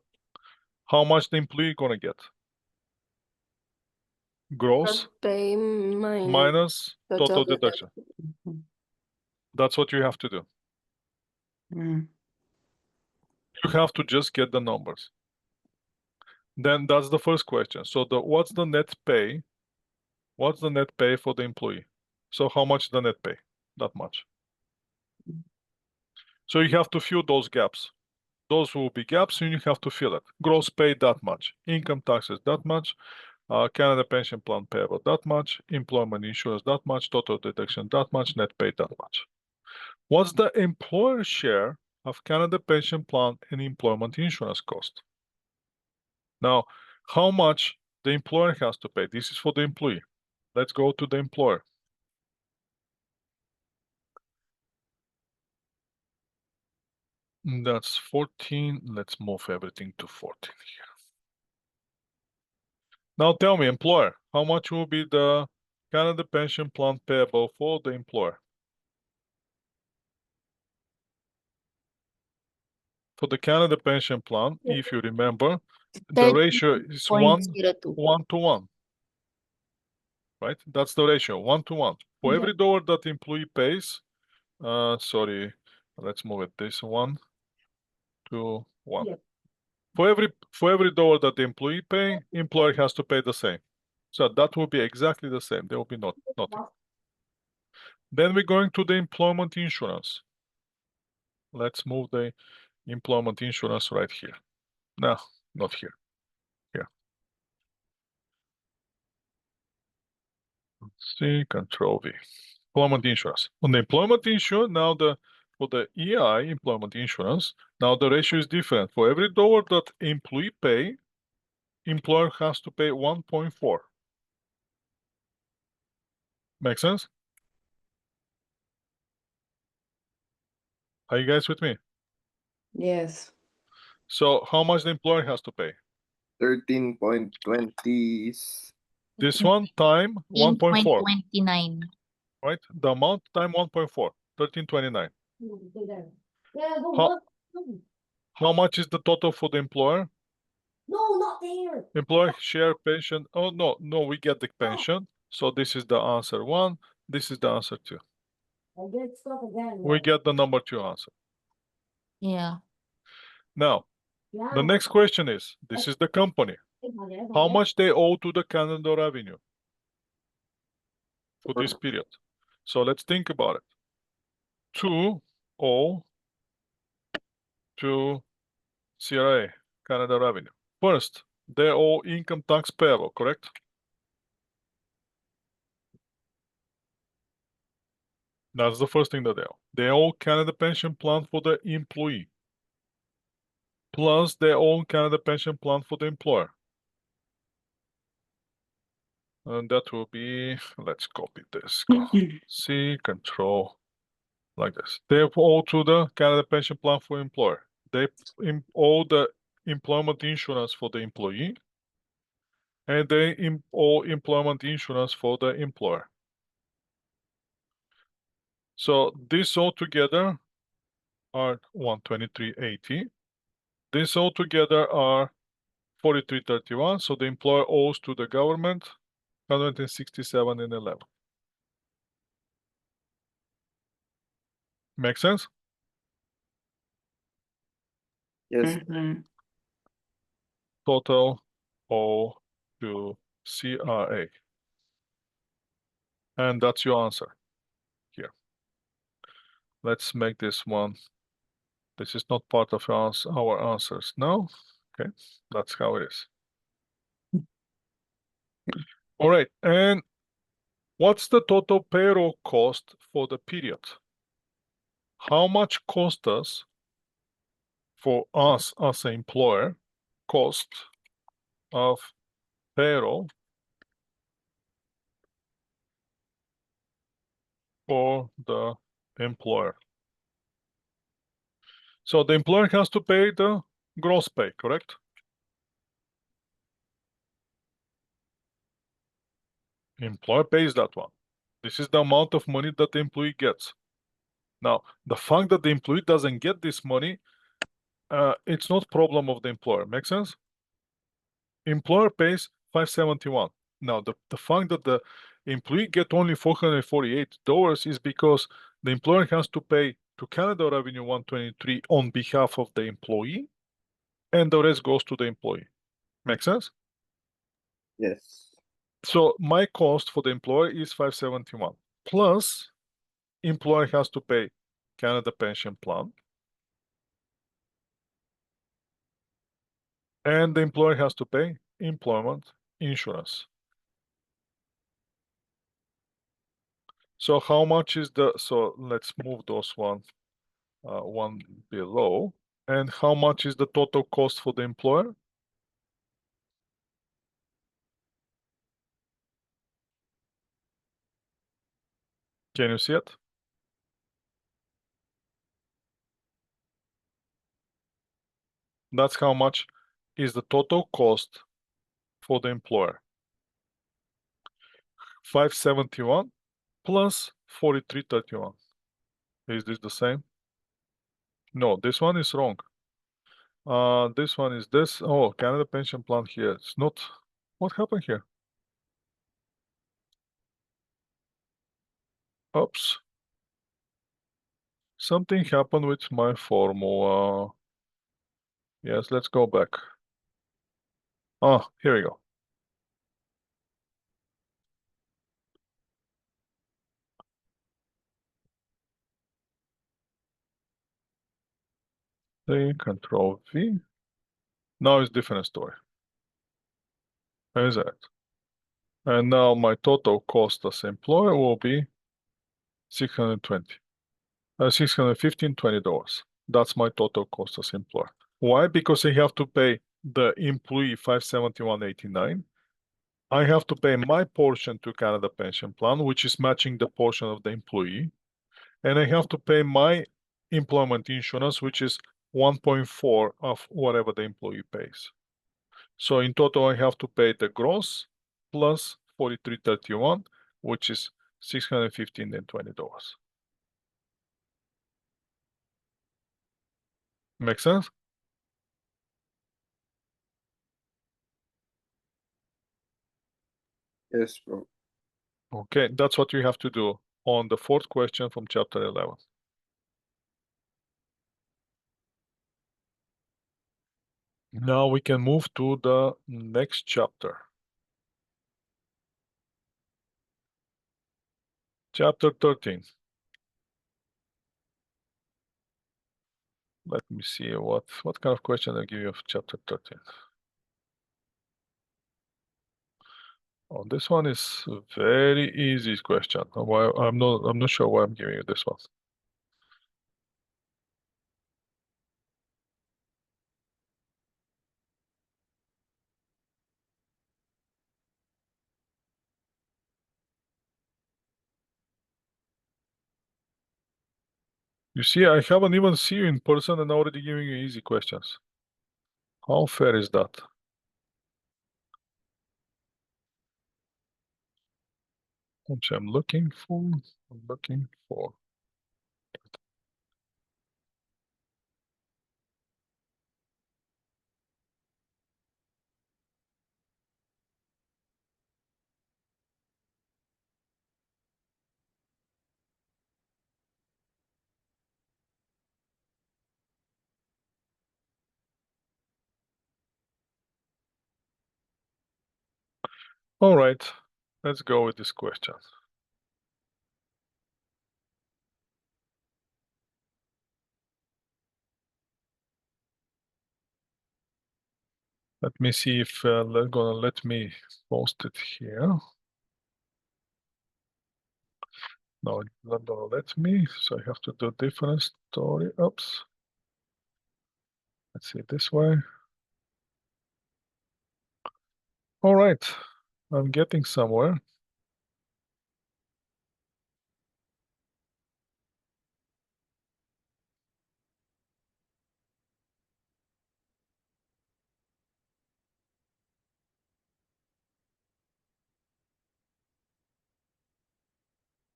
How much the employee gonna get? Gross Pay minus total total deduction. That's what you have to do. Mm. You have to just get the numbers. Then that's the first question. So what's the net pay? What's the net pay for the employee? So how much the net pay? That much. So you have to fill those gaps. Those will be gaps and you have to fill it. Gross pay that much, income taxes that much, Canada pension plan payable that much, employment insurance that much, total deduction that much, net pay that much. What's the employer share of Canada pension plan and employment insurance cost? Now, how much the employer has to pay? This is for the employee. Let's go to the employer. That's 14. Let's move everything to 14 here. Now tell me, employer, how much will be the Canada pension plan payable for the employer? For the Canada pension plan, if you remember, the ratio is 13.02. 1 to 1. Right? That's the ratio, 1 to 1. For every dollar that the employee pays, sorry, let's move it this 1 to 1. Yep. For every dollar that the employee pay, employer has to pay the same. So that will be exactly the same. There will be nothing. Then we're going to the employment insurance. Let's move the employment insurance right here. No, not here. Here. C, Control V. Employment insurance. On the employment insurance, now for the EI employment insurance, now the ratio is different. For every dollar that employee pay, employer has to pay 1.4. Make sense? Are you guys with me? Yes. So how much the employer has to pay? 13.20. This one time 1.4, 13.29. right? The amount time 1.4, 13.29. How much is the total for the employer? No, not there. Employer share pension. Oh, no, we get the pension. So this is the answer 1. This is the answer 2. I get stuff again. We get the number 2 answer. Yeah. Now, the next question is, this is the company. How much they owe to the Canada Revenue for this period? So let's think about it. 2 owe to CRA, Canada Revenue. First, they owe income tax payable, correct? That's the first thing that they owe. They owe Canada pension plan for the employee. Plus, they own Canada pension plan for the employer. And that will be, let's copy this. C, control, like this. They owe to the Canada Pension Plan for employer. They owe the employment insurance for the employee. And they owe employment insurance for the employer. So this all together are 123.80. This all together are 43.31. So the employer owes to the government 167.11. Make sense? Yes. Mhm. Total owe to CRA. And that's your answer here. Let's make this one. This is not part of our answers now. Okay, that's how it is. All right, and what's the total payroll cost for the period? How much cost us for us as an employer, cost of payroll for the employer? So the employer has to pay the gross pay, correct? Employer pays that one. This is the amount of money that the employee gets. Now, the fact that the employee doesn't get this money, it's not problem of the employer. Make sense? Employer pays 571. Now, the fact that the employee get only $448 is because the employer has to pay to Canada Revenue 123 on behalf of the employee, and the rest goes to the employee. Make sense? Yes. So my cost for the employer is 571 plus employer has to pay Canada Pension Plan, and the employer has to pay employment insurance. So how much is so let's move those one below. And how much is the total cost for the employer? Can you see it? That's how much is the total cost for the employer. 571 plus 43.31. Is this the same? No, this one is wrong. This one is this. Oh, Canada Pension Plan here. It's not. What happened here? Oops. Something happened with my formula. Yes, let's go back. Oh, here we go. Control V. Now it's different story. Is that? And now my total cost as employer will be 620. $615.20. That's my total cost as employer. Why? Because I have to pay the employee 571.89. I have to pay my portion to Canada Pension Plan, which is matching the portion of the employee. And I have to pay my employment insurance, which is 1.4 of whatever the employee pays. So in total, I have to pay the gross plus 43.31, which is $615.20. Make sense? Yes, bro. Okay, that's what you have to do on the fourth question from chapter 11. Now we can move to the next chapter. Chapter 13. Let me see what kind of question I give you of chapter 13. Oh, this one is a very easy question. Why I'm not sure why I'm giving you this one. You see, I haven't even seen you in person and already giving you easy questions. How fair is that? Which I'm looking for. All right, let's go with this question. Let me see if they're gonna let me post it here. No, it's not gonna let me, so I have to do different story. Oops. Let's see it this way. All right, I'm getting somewhere.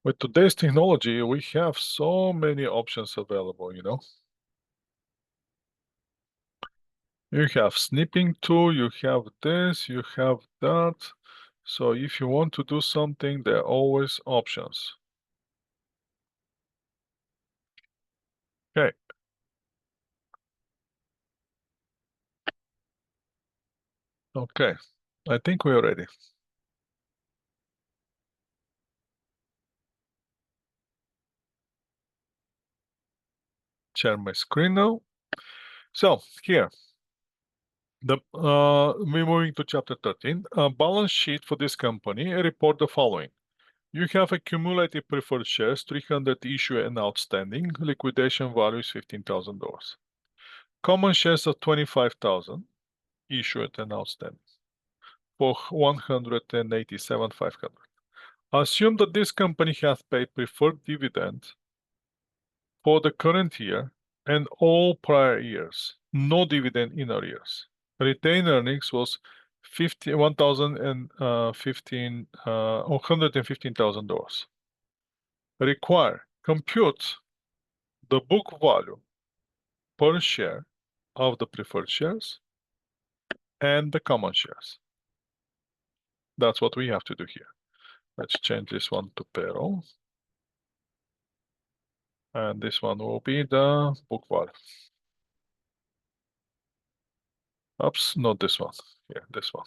With today's technology, we have so many options available, you know. You have snipping tool, you have this, you have that. So if you want to do something, there are always options. Okay. Okay, I think we're ready. Share my screen now. So here, we're moving to chapter 13. Balance sheet for this company report the following. You have accumulated preferred shares, 300 issue and outstanding. Liquidation value is $15,000. Common shares of 25,000 issued and outstanding for 187,500. Assume that this company has paid preferred dividend for the current year and all prior years, no dividend in arrears. Retained earnings was $115,000. Require compute the book value per share of the preferred shares and the common shares. That's what we have to do here. Let's change this one to payroll. And this one will be the book value. Oops, not this one. Yeah, this one.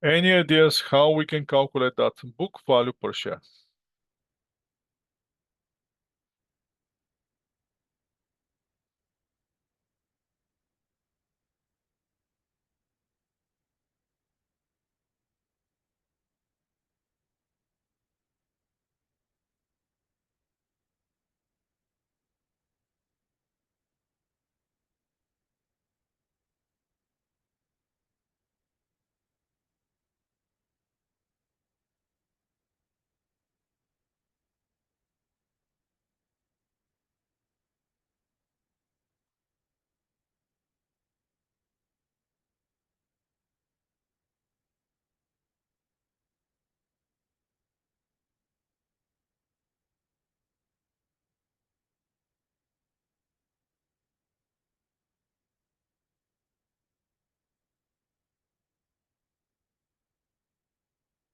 Any ideas how we can calculate that book value per share?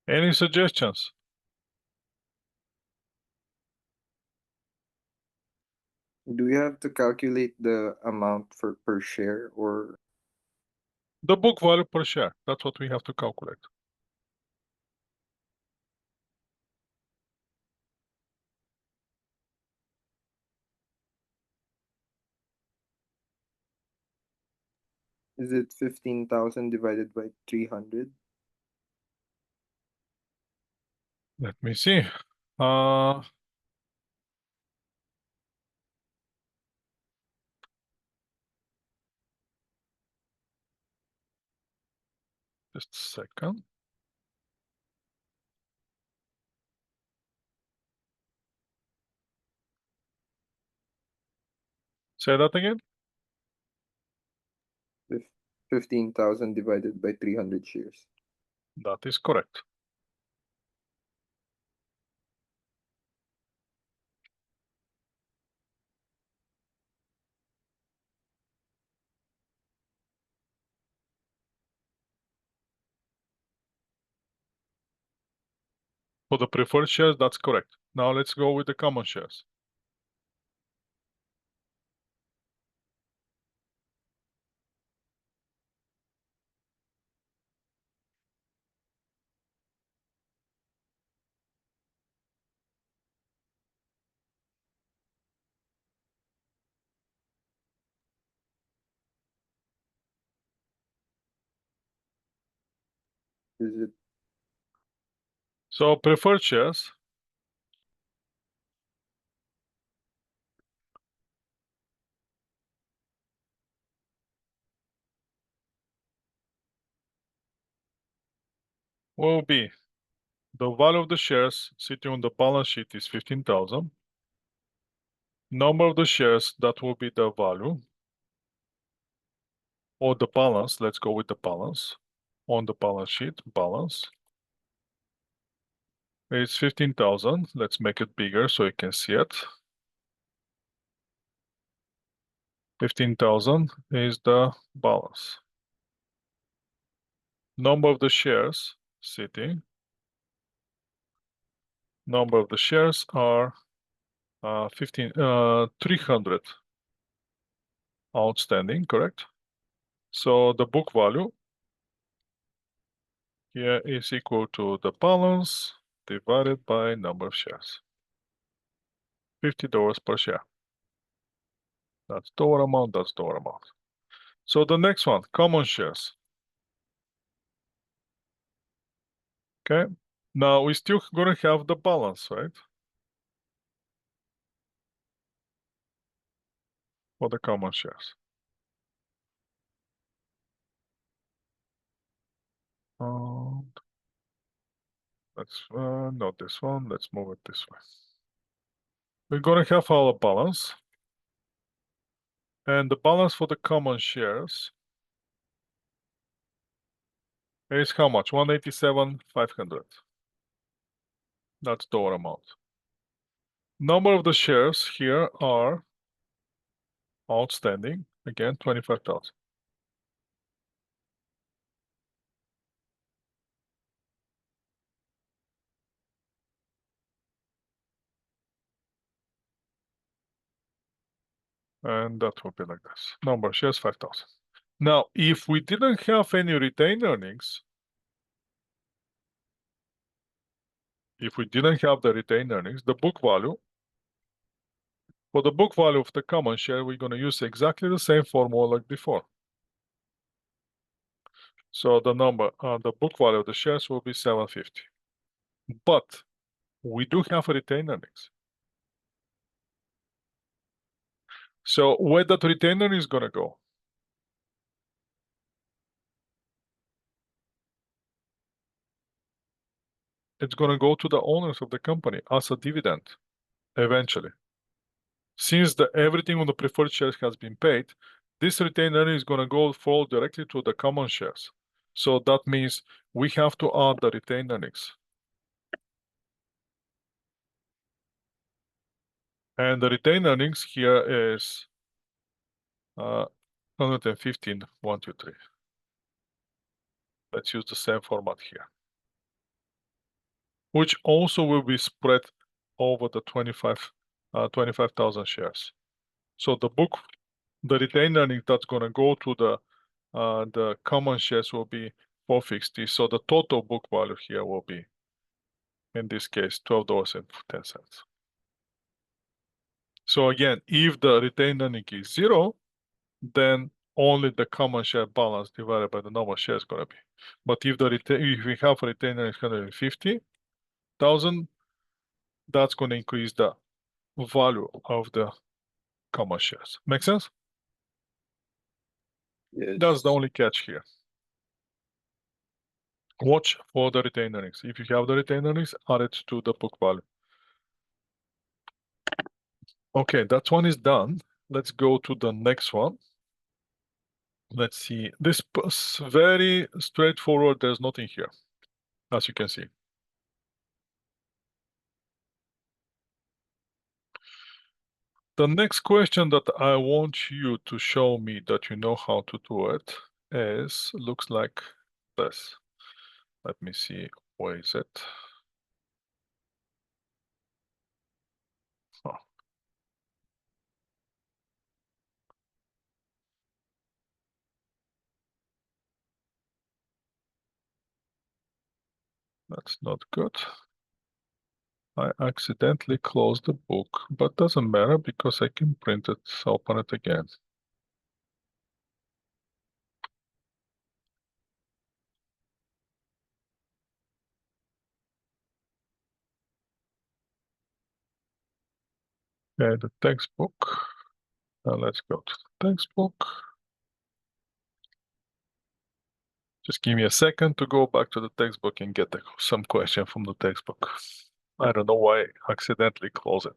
Any suggestions? Do we have to calculate the amount for per share, or The book value per share. That's what we have to calculate. is it 15,000 divided by 300? Let me see. Uh, just a second. Say that again. 15,000 divided by 300 shares. That is correct. For the preferred shares, that's correct. Now let's go with the common shares. Is it So preferred shares will be the value of the shares sitting on the balance sheet is 15,000. Number of the shares, that will be the value or the balance. Let's go with the balance on the balance sheet. Balance is 15,000. Let's make it bigger so you can see it. 15,000 is the balance. Number of the shares sitting. Number of the shares are 300 outstanding, correct? So the book value here is equal to the balance divided by number of shares. $50 per share. That's dollar amount, that's dollar amount. So the next one, common shares. Okay, now we still gonna have the balance, right? For the common shares. Let's not this one, let's move it this way. We're gonna have our balance. And the balance for the common shares is how much? 187,500. That's dollar amount. Number of the shares here are outstanding, again, 25,000. And that will be like this. Number of shares, 5,000. Now, if we didn't have any retained earnings, if we didn't have the retained earnings, the book value, for the book value of the common share, we're going to use exactly the same formula like before. So the number, the book value of the shares will be 750. But we do have retained earnings. So where that retained earnings is going to go? It's going to go to the owners of the company as a dividend, eventually. Since everything on the preferred shares has been paid, this retained earnings is going to fall directly to the common shares. So that means we have to add the retained earnings. And the retained earnings here is 115, 1, 2, 3. Let's use the same format here, which also will be spread over the 25,000 shares. So the retained earnings that's going to go to the common shares will be 460. So the total book value here will be, in this case, $12.10. So again, if the retained earning is 0, then only the common share balance divided by the number of shares is going to be. But if if we have a retained earnings 150,000, that's going to increase the value of the common shares. Make sense? yes? That's the only catch here. Watch for the retained earnings. If you have the retained earnings, add it to the book value. Okay, that one is done. let's go to the next one. Let's see. This is very straightforward. There's nothing here, as you can see. The next question that I want you to show me that you know how to do it is, looks like this. Let me see, where is it? Oh. That's not good. I accidentally closed the book, but doesn't matter because I can print it, open it again. Okay, the textbook. Now let's go to the textbook. Just give me a second to go back to the textbook and get some question from the textbook. I don't know why I accidentally closed it.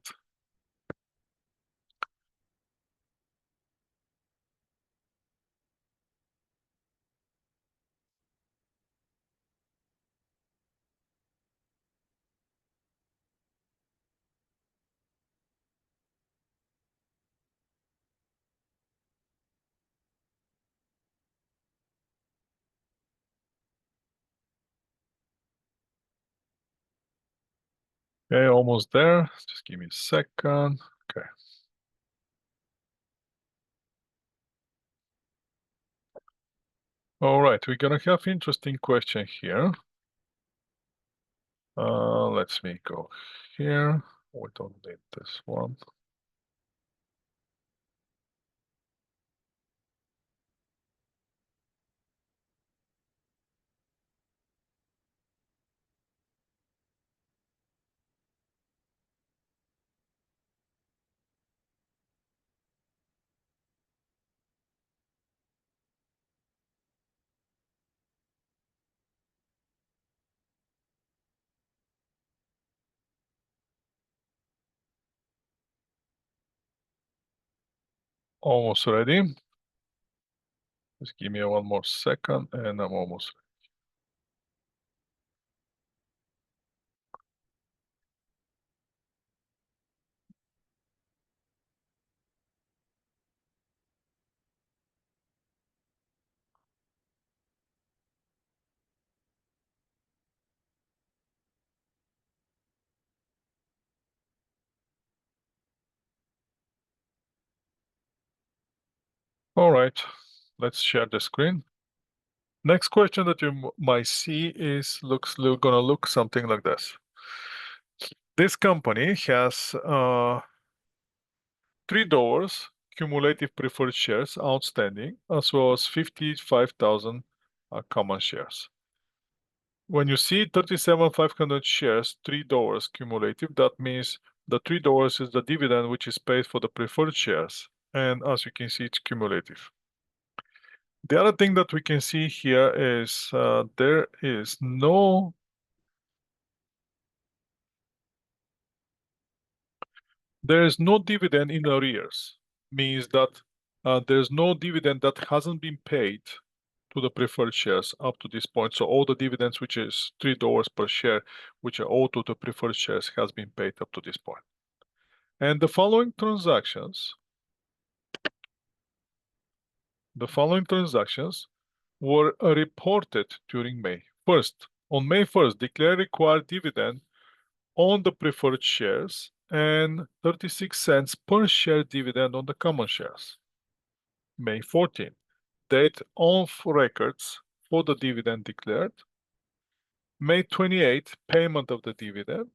Okay, almost there. Just give me a second. Okay. All right, we're gonna have interesting question here. Let me go here. We don't need this one. Almost ready. Just give me one more second and I'm almost ready. All right, let's share the screen. Next question that you might see is gonna look something like this. This company has $3 cumulative preferred shares outstanding, as well as 55,000 common shares. When you see 37,500 shares, $3 cumulative, that means the $3 is the dividend which is paid for the preferred shares. And as you can see, it's cumulative. The other thing that we can see here is there is no dividend in arrears, means that there's no dividend that hasn't been paid to the preferred shares up to this point. So all the dividends, which is $3 per share, which are owed to the preferred shares, has been paid up to this point. And the following transactions were reported during May. First, on May 1st, declare required dividend on the preferred shares and 36 cents per share dividend on the common shares. May 14th, date of records for the dividend declared. May 28th, payment of the dividend.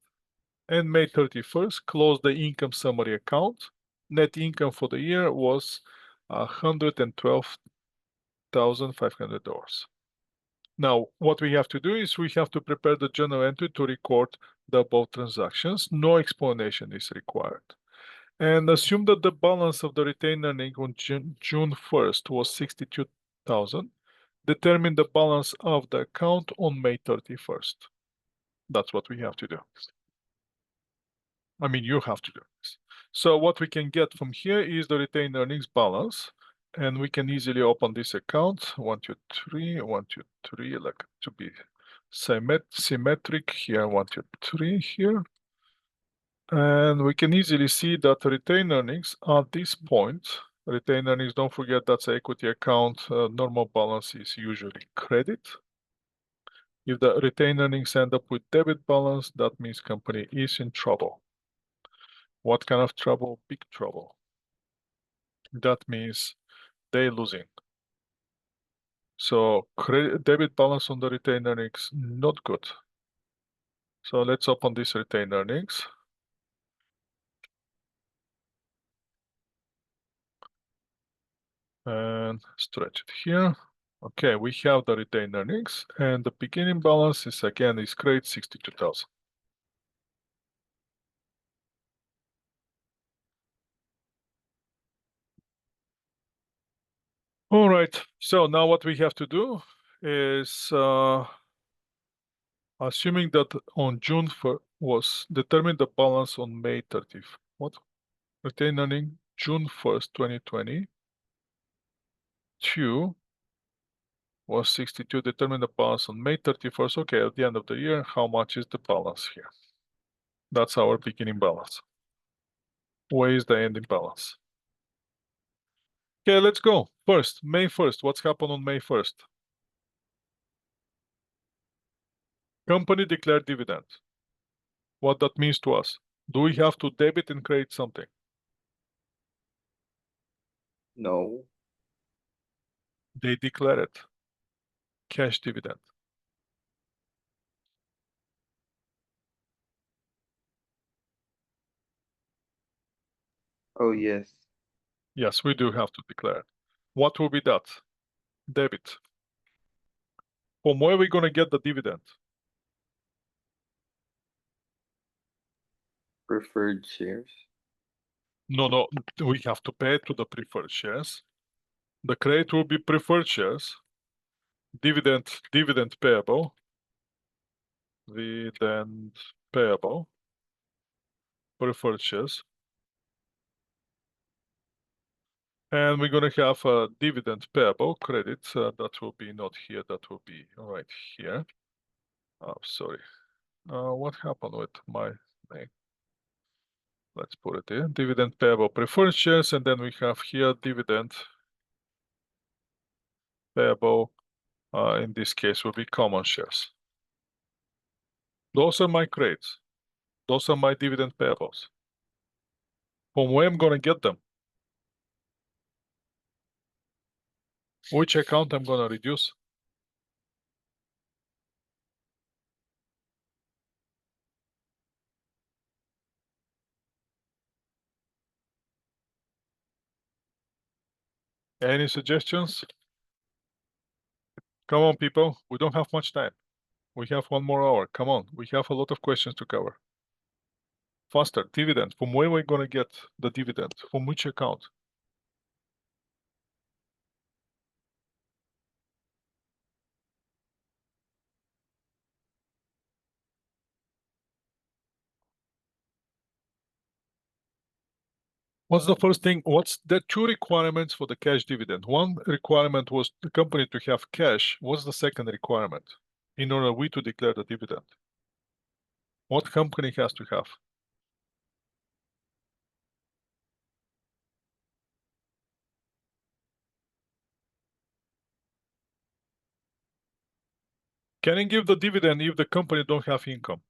And May 31st, close the income summary account. Net income for the year was $112,500. Now, what we have to do is we have to prepare the journal entry to record the above transactions. No explanation is required. And assume that the balance of the retained earning on June 1st was 62,000. Determine the balance of the account on May 31st. That's what we have to do. I mean, you have to do this. So what we can get from here is the retained earnings balance, and we can easily open this account. 1, 2, 3, 1, 2, 3, like to be symmetric here. 1, 2, 3 here. And we can easily see that retained earnings at this point, retained earnings, don't forget that's an equity account, normal balance is usually credit. If the retained earnings end up with debit balance, that means company is in trouble. What kind of trouble? Big trouble. That means they losing. So credit debit balance on the retained earnings, not good. So let's open this retained earnings. And stretch it here. Okay, we have the retained earnings, and the beginning balance is again is great, 62,000. All right, so now what we have to do is assuming that on June 1st was determine the balance on May 30th. What? Retained earning June 1st, 2022 was 62, determine the balance on May 31st. Okay, at the end of the year, how much is the balance here? That's our beginning balance. Where is the ending balance? Okay, let's go. First, May 1st. What's happened on May 1st? Company declared dividend. What that means to us? Do we have to debit and credit something? No. They declared it. Cash dividend. Oh, yes. Yes, we do have to declare it. What will be that? Debit. From where are we going to get the dividend? Preferred shares. No, we have to pay it to the preferred shares. The credit will be preferred shares. Dividend payable. Dividend payable. Preferred shares. And we're going to have a dividend payable credit. That will be not here. That will be right here. Oh, sorry. What happened with my name? Let's put it there. Dividend payable preferred shares. And then we have here dividend payable. In this case will be common shares. Those are my credits. Those are my dividend payables. From where I'm going to get them? Which account I'm going to reduce? Any suggestions? Come on, people. We don't have much time. We have 1 more hour. Come on. We have a lot of questions to cover. Faster. Dividend. From where are we going to get the dividend? From which account? What's the first thing? What's the 2 requirements for the cash dividend? One requirement was the company to have cash. What's the second requirement in order we to declare the dividend? What company has to have? Can you give the dividend if the company don't have income?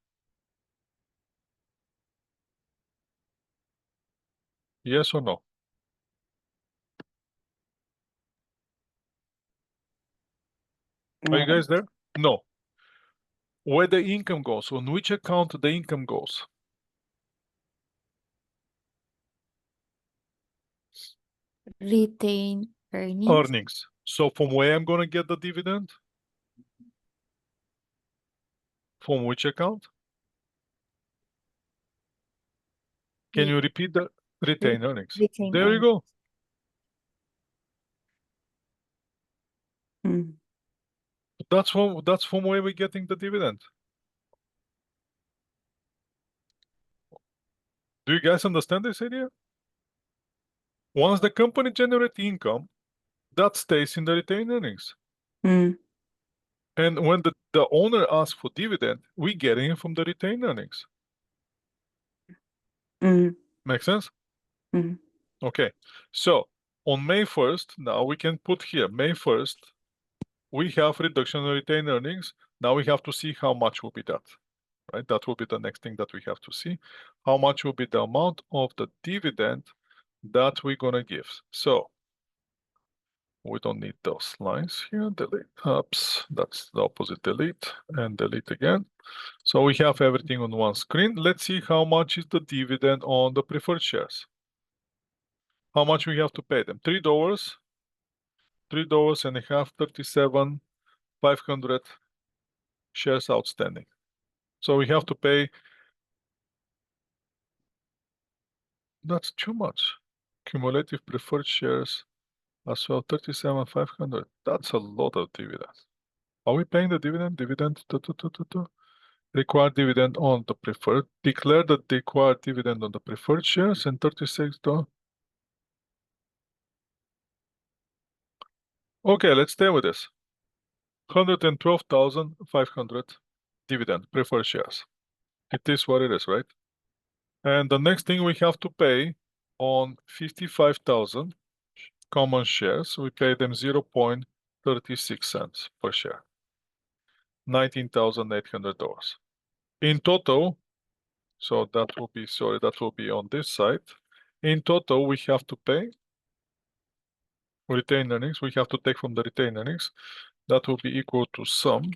Yes or no? Are you guys there? No. Where the income goes, on which account the income goes? Retain earnings. Earnings. So from where I'm gonna get the dividend? From which account? Can you repeat the retained earnings? Retained There you earnings. go. Mm. That's from where we're getting the dividend. Do you guys understand this idea? Once the company generates income, that stays in the retained earnings. Mm, And when the owner asks for dividend, we get it from the retained earnings. mm, Make sense? mm. Okay. So on May 1st, now we can put here, May 1st, we have reduction in retained earnings. Now we have to see how much will be that, right? That will be the next thing that we have to see. How much will be the amount of the dividend that we're gonna give. So we don't need those lines here. Delete. Oops, that's the opposite. Delete and delete again. So we have everything on one screen. Let's see how much is the dividend on the preferred shares. How much we have to pay them? $3, $3.50, 37,500 shares outstanding. So we have to pay. That's too much. Cumulative preferred shares as well, 37,500. That's a lot of dividend. Are we paying the dividend? Required dividend on the preferred. Declare the required dividend on the preferred shares and $36. Okay, let's stay with this. 112,500 dividend preferred shares. It is what it is, right? And the next thing we have to pay on 55,000 common shares, we pay them 0.36 cents per share. $19,800. In total, so that will be, sorry, that will be on this side. In total, we have to pay retained earnings. We have to take from the retained earnings. That will be equal to sum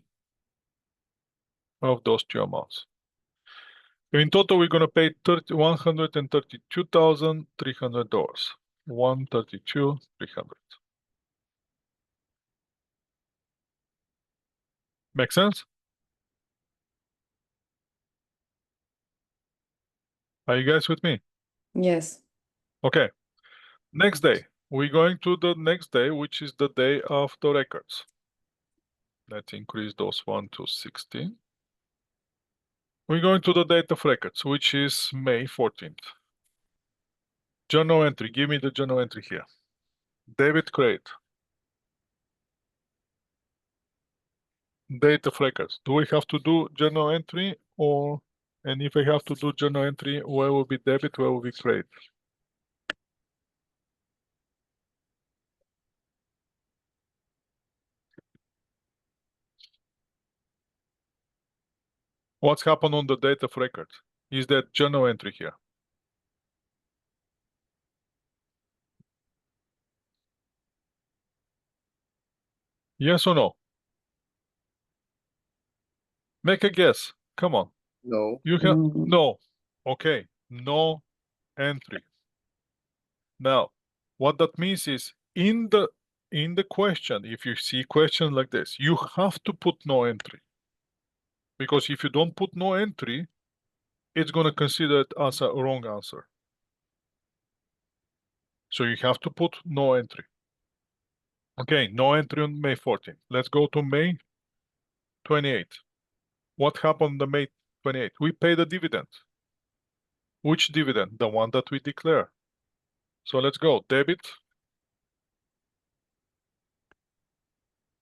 of those two amounts. In total, we're gonna pay $132,300. $132,300. Make sense? Are you guys with me? Yes. Okay. Next day, we're going to the next day, which is the day of the records. Let's increase those 1 to 16. We're going to the date of records, which is May 14th. Journal entry. Give me the journal entry here. Debit credit. Date of records. Do we have to do journal entry or, and if I have to do journal entry, where will be debit, where will be credit? What's happened on the date of record? Is that journal entry here? Yes or no? Make a guess. Come on. No. You have Mm. no. Okay, no entry. Now, what that means is in the question, if you see question like this, you have to put no entry. Because if you don't put no entry, it's gonna consider it as a wrong answer. So you have to put no entry. Okay, no entry on May 14th. Let's go to May 28th. What happened on May 28th? We pay the dividend. Which dividend? The one that we declare. So let's go. Debit.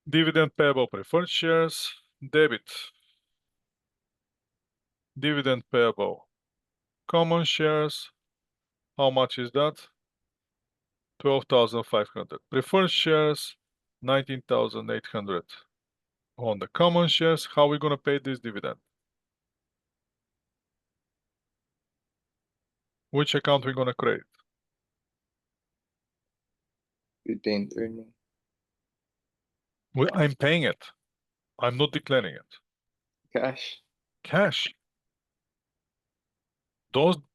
Dividend payable preferred shares. Debit. Dividend payable common shares. How much is that? 12,500. Preferred shares, 19,800. On the common shares, how are we gonna pay this dividend? Which account we gonna create? Retained earning. I'm paying it. I'm not declaring it. Cash. Cash.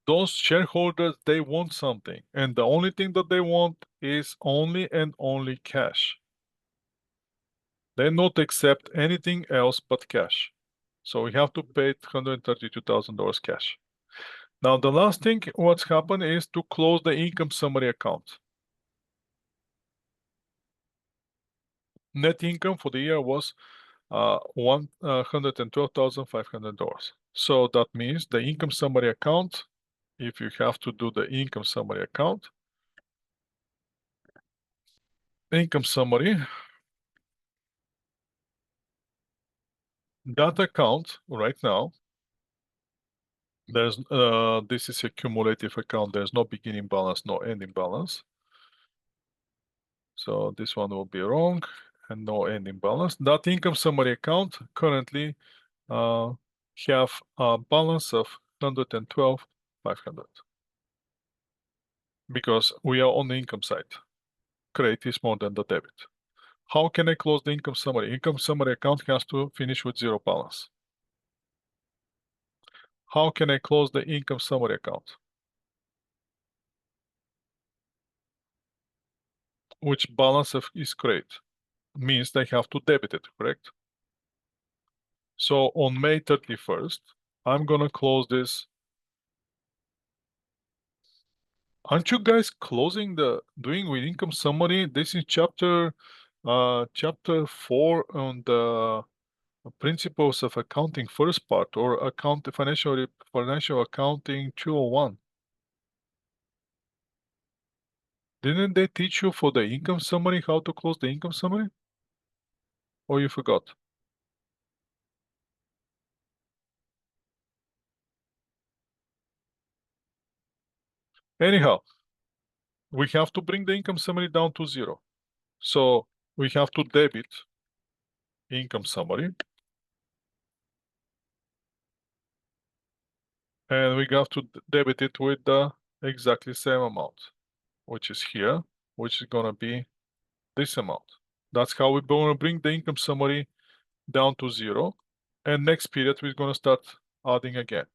Those shareholders, they want something, and the only thing that they want is only and only cash. They not accept anything else but cash. So we have to pay $132,000 cash. Now the last thing what's happened is to close the income summary account. Net income for the year was $112,500. So that means the income summary account if you have to do the income summary account, income summary, that account right now, there's this is a cumulative account. There's no beginning balance, no ending balance. So this one will be wrong and no ending balance. That income summary account currently have a balance of 112,500 because we are on the income side. Credit is more than the debit. How can I close the income summary? Income summary account has to finish with zero balance. How can I close the income summary account? Which balance is credit? Means they have to debit it, correct? So on May 31st, I'm gonna close this. Aren't you guys closing doing with income summary? This is chapter 4 on the principles of accounting first part, or financial accounting 201. Didn't they teach you for the income summary how to close the income summary? Or you forgot? Anyhow, we have to bring the income summary down to zero. So we have to debit income summary. And we have to debit it with the exactly same amount, which is here, which is gonna be this amount. That's how we're gonna bring the income summary down to zero. And next period, we're gonna start adding again.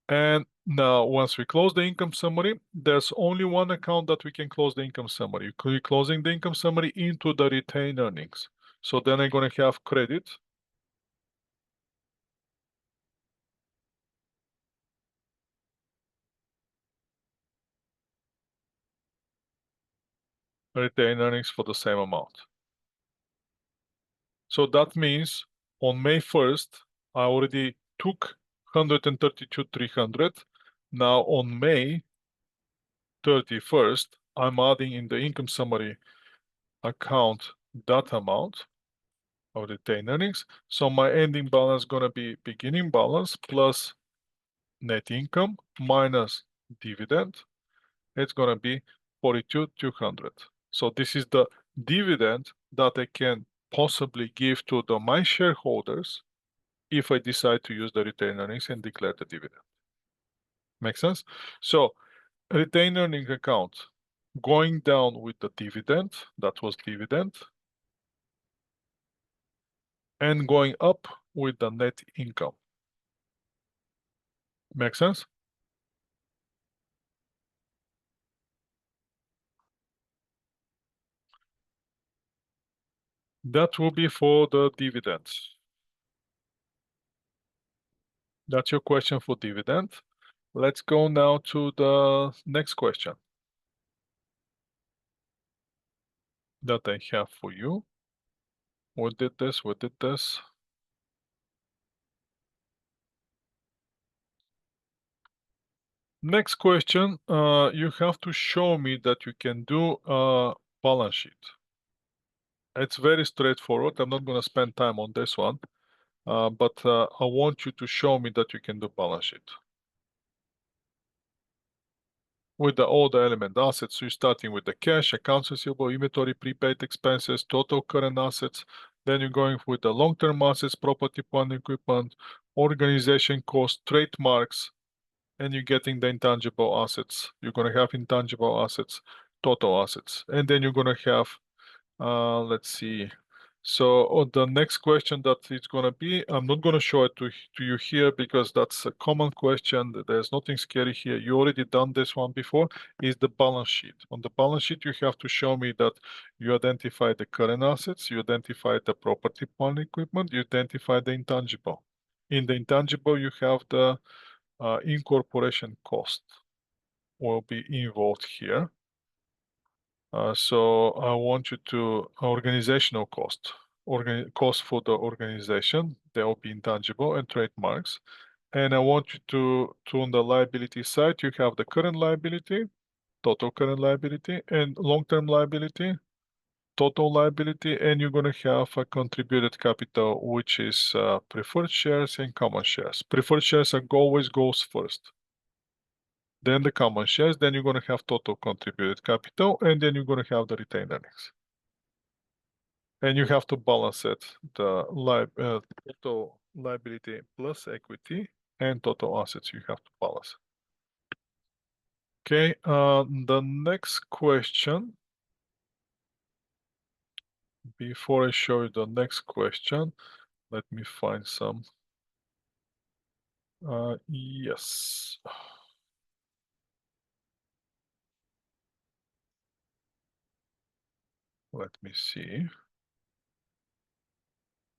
And now, once we close the income summary, there's only one account that we can close the income summary. We're closing the income summary into the retained earnings. So then I'm gonna have credit. Retained earnings for the same amount. So that means on May 1st, I already took 132,300. Now on May 31st, I'm adding in the income summary account that amount of retained earnings. So my ending balance is gonna be beginning balance plus net income minus dividend. It's gonna be 42,200. So this is the dividend that I can possibly give to my shareholders if I decide to use the retained earnings and declare the dividend. Make sense? So retained earnings account going down with the dividend, that was dividend, and going up with the net income. Make sense? That will be for the dividends. That's your question for dividend. Let's go now to the next question that I have for you. We did this, we did this. Next question, you have to show me that you can do a balance sheet. It's very straightforward. I'm not going to spend time on this one, but I want you to show me that you can do balance sheet. With all the element assets, so you're starting with the cash, accounts receivable, inventory, prepaid expenses, total current assets. Then you're going with the long-term assets, property, plant, equipment, organization costs, trademarks, and you're getting the intangible assets. You're going to have intangible assets, total assets, and then you're going to have, let's see. So the next question that it's going to be, I'm not going to show it to you here because that's a common question. There's nothing scary here. You already done this one before, is the balance sheet. On the balance sheet, you have to show me that you identify the current assets, you identify the property, plant, equipment, you identify the intangible. In the intangible, you have the incorporation cost will be involved here. So I want you to organizational cost for the organization, they will be intangible, and trademarks. And I want you to on the liability side, you have the current liability, total current liability, and long-term liability, total liability, and you're going to have a contributed capital, which is preferred shares and common shares. Preferred shares always goes first. Then the common shares, then you're going to have total contributed capital, and then you're going to have the retained earnings. And you have to balance it, the total liability plus equity and total assets you have to balance. Okay, the next question, before I show you the next question, let me find some. Yes. Let me see if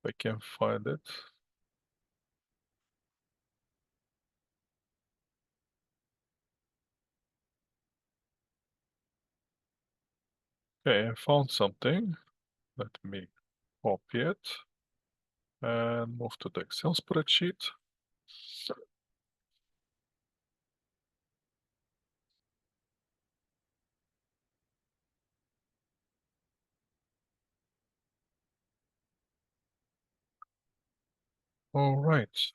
I can find it. Okay, I found something. Let me copy it and move to the Excel spreadsheet. All right.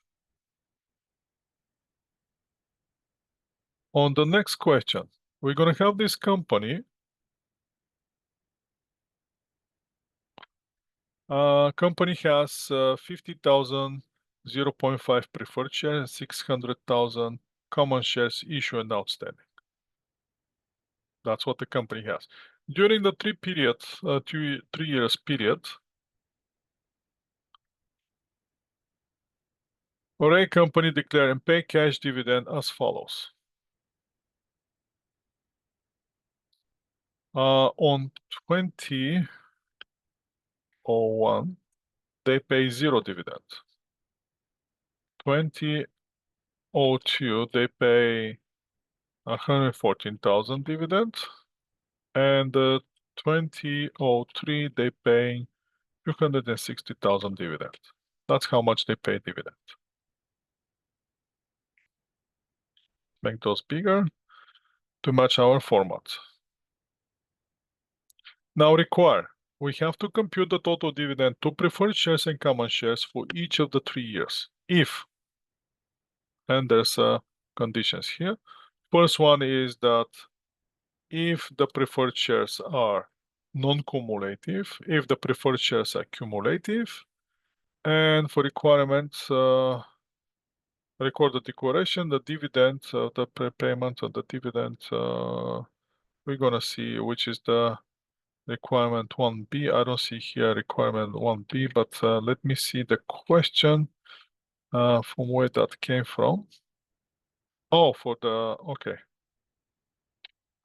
On the next question, we're going to have this company. Company has 50,000 0.5 preferred shares, 600,000 common shares issued and outstanding. That's what the company has. During the 3 years period, Array company declare and pay cash dividend as follows. On 2001, they pay 0 dividend. 2002, they pay 114,000 dividend. And 2003, they pay 260,000 dividend. That's how much they pay dividend. Make those bigger to match our format. Now require, we have to compute the total dividend to preferred shares and common shares for each of the 3 years. If, and there's conditions here. First one is that if the preferred shares are non-cumulative, if the preferred shares are cumulative, and for requirements, record the declaration, the dividend, the prepayment of the dividend, we're gonna see which is the requirement 1B. I don't see here requirement 1B, but let me see the question from where that came from. Oh, for the, okay.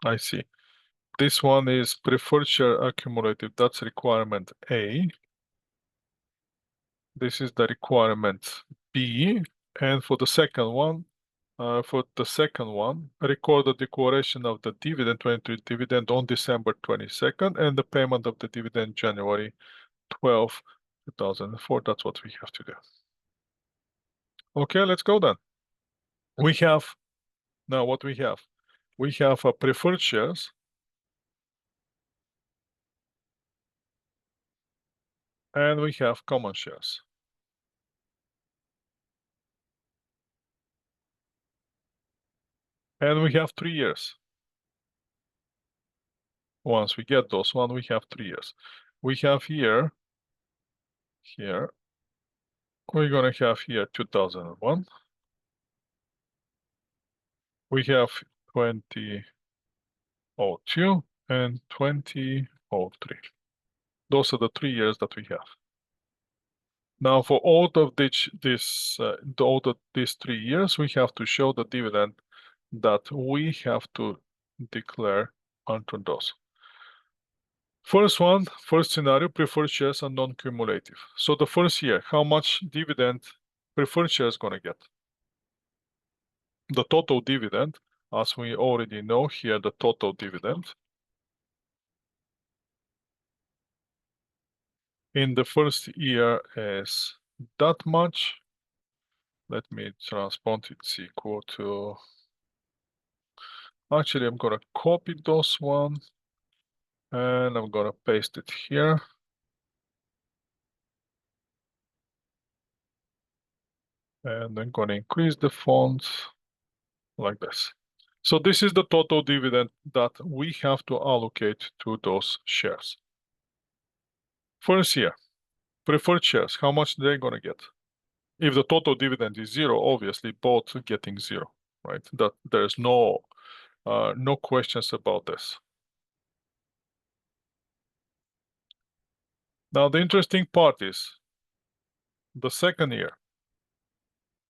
I see. This one is preferred share accumulative. That's requirement A. This is the requirement B. And for the second one, record the declaration of the dividend, 23 dividend on December 22nd, and the payment of the dividend January 12, 2004. That's what we have to do. Okay, let's go then. We have, now what we have? We have a preferred shares. And we have common shares. And we have 3 years. Once we get those one, we have 3 years. We have here, we're gonna have here 2001. We have 2002 and 2003. Those are the 3 years that we have. Now, for all of these 3 years, we have to show the dividend that we have to declare onto those. First scenario, preferred shares are non-cumulative. So the first year, how much dividend preferred shares gonna get? The total dividend, as we already know here, the total dividend in the first year is that much. let me transpose it's equal to, actually I'm gonna copy those one and I'm gonna paste it here. And I'm gonna increase the font like this. So this is the total dividend that we have to allocate to those shares. First year, preferred shares, how much they're gonna get? If the total dividend is zero, obviously both getting zero, right? That there's no questions about this. Now the interesting part is the second year.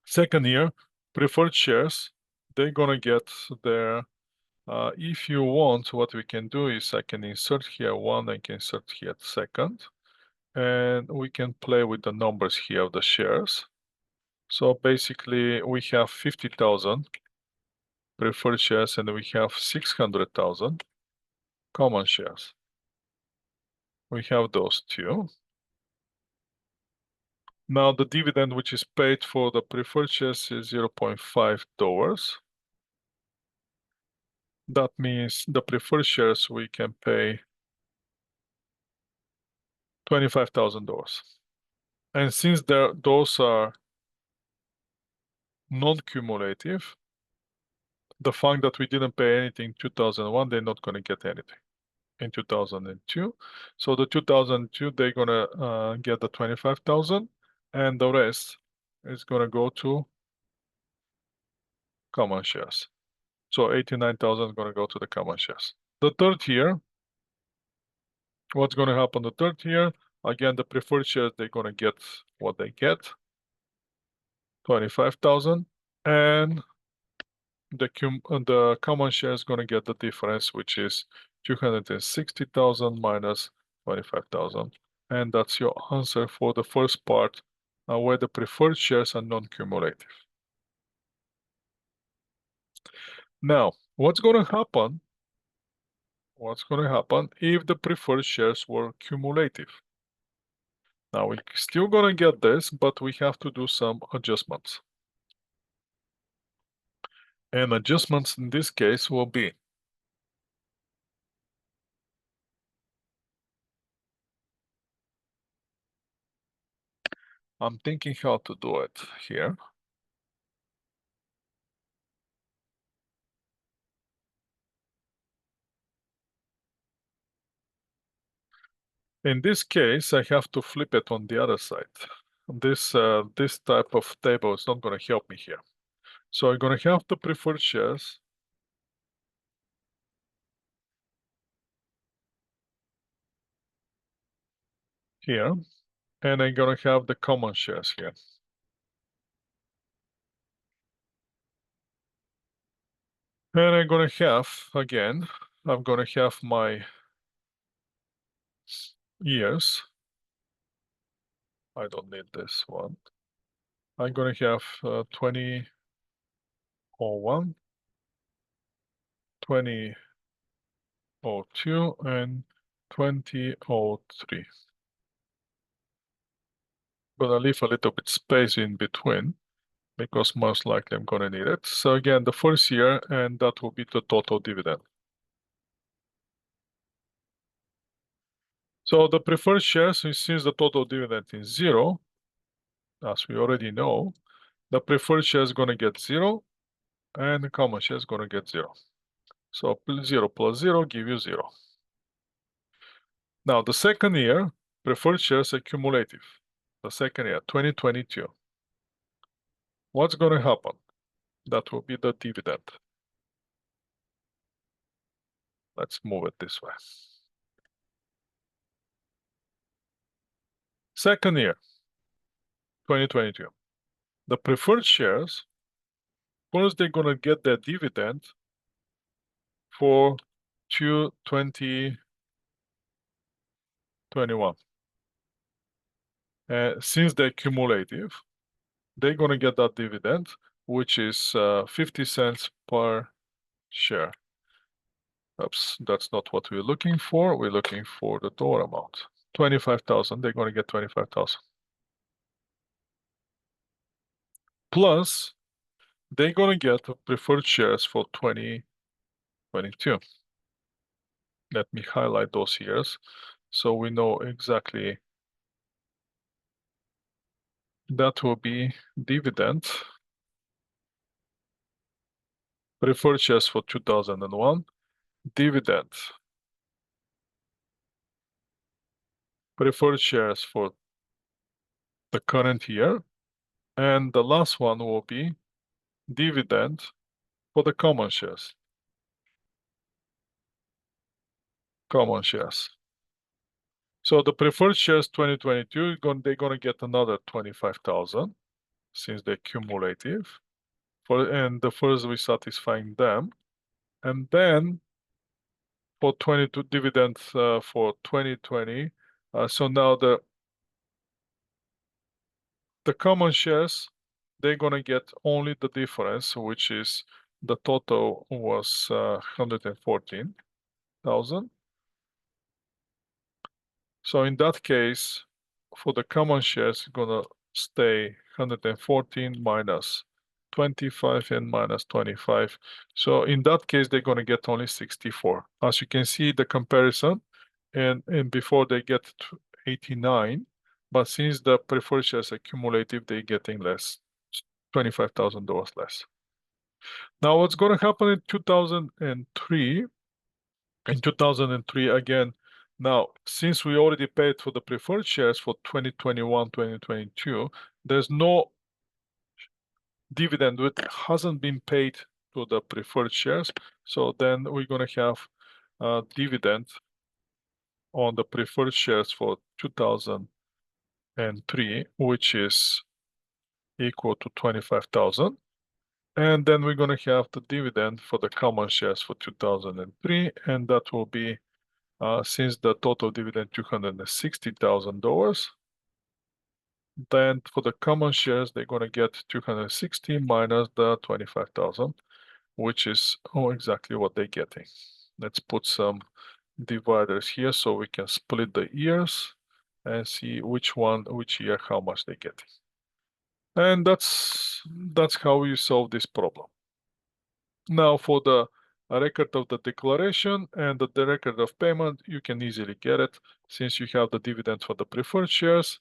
Second year, preferred shares, they're gonna get their, if you want, what we can do is I can insert here one, I can insert here second, and we can play with the numbers here of the shares. So basically we have 50,000 preferred shares and we have 600,000 common shares. We have those two. Now the dividend which is paid for the preferred shares is $0.5. That means the preferred shares we can pay $25,000. And since those are non-cumulative, the fact that we didn't pay anything in 2001, they're not going to get anything in 2002. So the 2002, they're going to get the 25,000 and the rest is going to go to common shares. So 89,000 is going to go to the common shares. The third year, what's going to happen the third year? Again, the preferred shares, they're going to get what they get, 25,000, and the common share is going to get the difference, which is 260,000 minus 25,000. And that's your answer for the first part, where the preferred shares are non-cumulative. Now, what's going to happen? What's going to happen if the preferred shares were cumulative? Now, we're still going to get this, but we have to do some adjustments. And adjustments in this case will be I'm thinking how to do it here. In this case, I have to flip it on the other side. This type of table is not going to help me here. So I'm going to have the preferred shares here, and I'm going to have the common shares here. And I'm going to have, again, I'm going to have my years. I don't need this one. I'm going to have 2001, 2002, and 2003. Gonna leave a little bit space in between because most likely I'm gonna need it. So again, the first year, and that will be the total dividend. So the preferred shares, since the total dividend is zero, as we already know, the preferred share is gonna get zero, and the common share is gonna get zero. So 0 plus 0 give you 0. Now the second year, preferred shares are cumulative. The second year, 2022. What's gonna happen? That will be the dividend. Let's move it this way. Second year, 2022. The preferred shares, first they're gonna get their dividend for 2021. Since they're cumulative, they're gonna get that dividend, which is 50 cents per share. Oops, that's not what we're looking for. We're looking for the dollar amount. 25,000, they're gonna get 25,000. plus they're gonna get preferred shares for 2022. Let me highlight those years so we know exactly. That will be dividend, preferred shares for 2001, dividend, preferred shares for the current year, and the last one will be dividend for the common shares. Common shares. So the preferred shares 2022, they're gonna get another 25,000 since they're cumulative. And the first we're satisfying them. And then for 22 dividends for 2020. So now the common shares, they're gonna get only the difference, which is the total was 114,000. So in that case, for the common shares, gonna stay 114 minus 25 and minus 25. So in that case, they're gonna get only 64. As you can see, the comparison, and before they get to 89, but since the preferred shares are cumulative, they're getting less, $25,000 less. Now, what's gonna happen in 2003? In 2003, again, now, since we already paid for the preferred shares for 2021, 2022, there's no dividend which hasn't been paid to the preferred shares. So then we're gonna have a dividend on the preferred shares for 2003, which is equal to 25,000. And then we're gonna have the dividend for the common shares for 2003, and that will be since the total dividend $260,000, then for the common shares, they're gonna get 260 minus the 25,000, which is exactly what they're getting. Let's put some dividers here so we can split the years and see which year, how much they're getting. And that's how we solve this problem. Now for the record of the declaration and the record of payment, you can easily get it since you have the dividend for the preferred shares.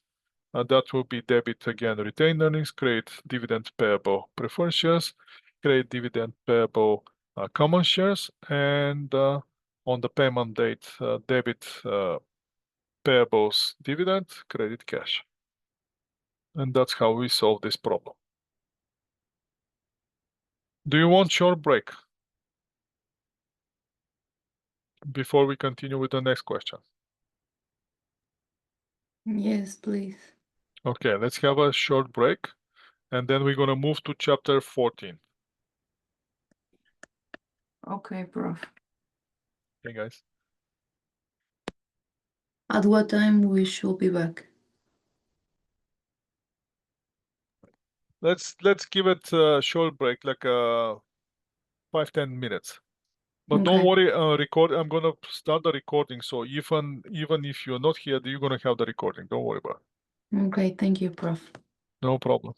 That will be debit again, retained earnings, create dividend payable preferred shares, create dividend payable common shares, and on the payment date, debit payables dividend, credit cash. And that's how we solve this problem. Do you want short break before we continue with the next question? Yes, please. Okay, let's have a short break, and then we're gonna move to chapter 14. Okay, Prof. Okay, guys. At what time we should be back? Let's give it a short break, like 5-10 minutes. But don't Okay. worry, I'm gonna start the recording. So even if you're not here, you're gonna have the recording. Don't worry about it. Okay, thank you, Prof. No problem.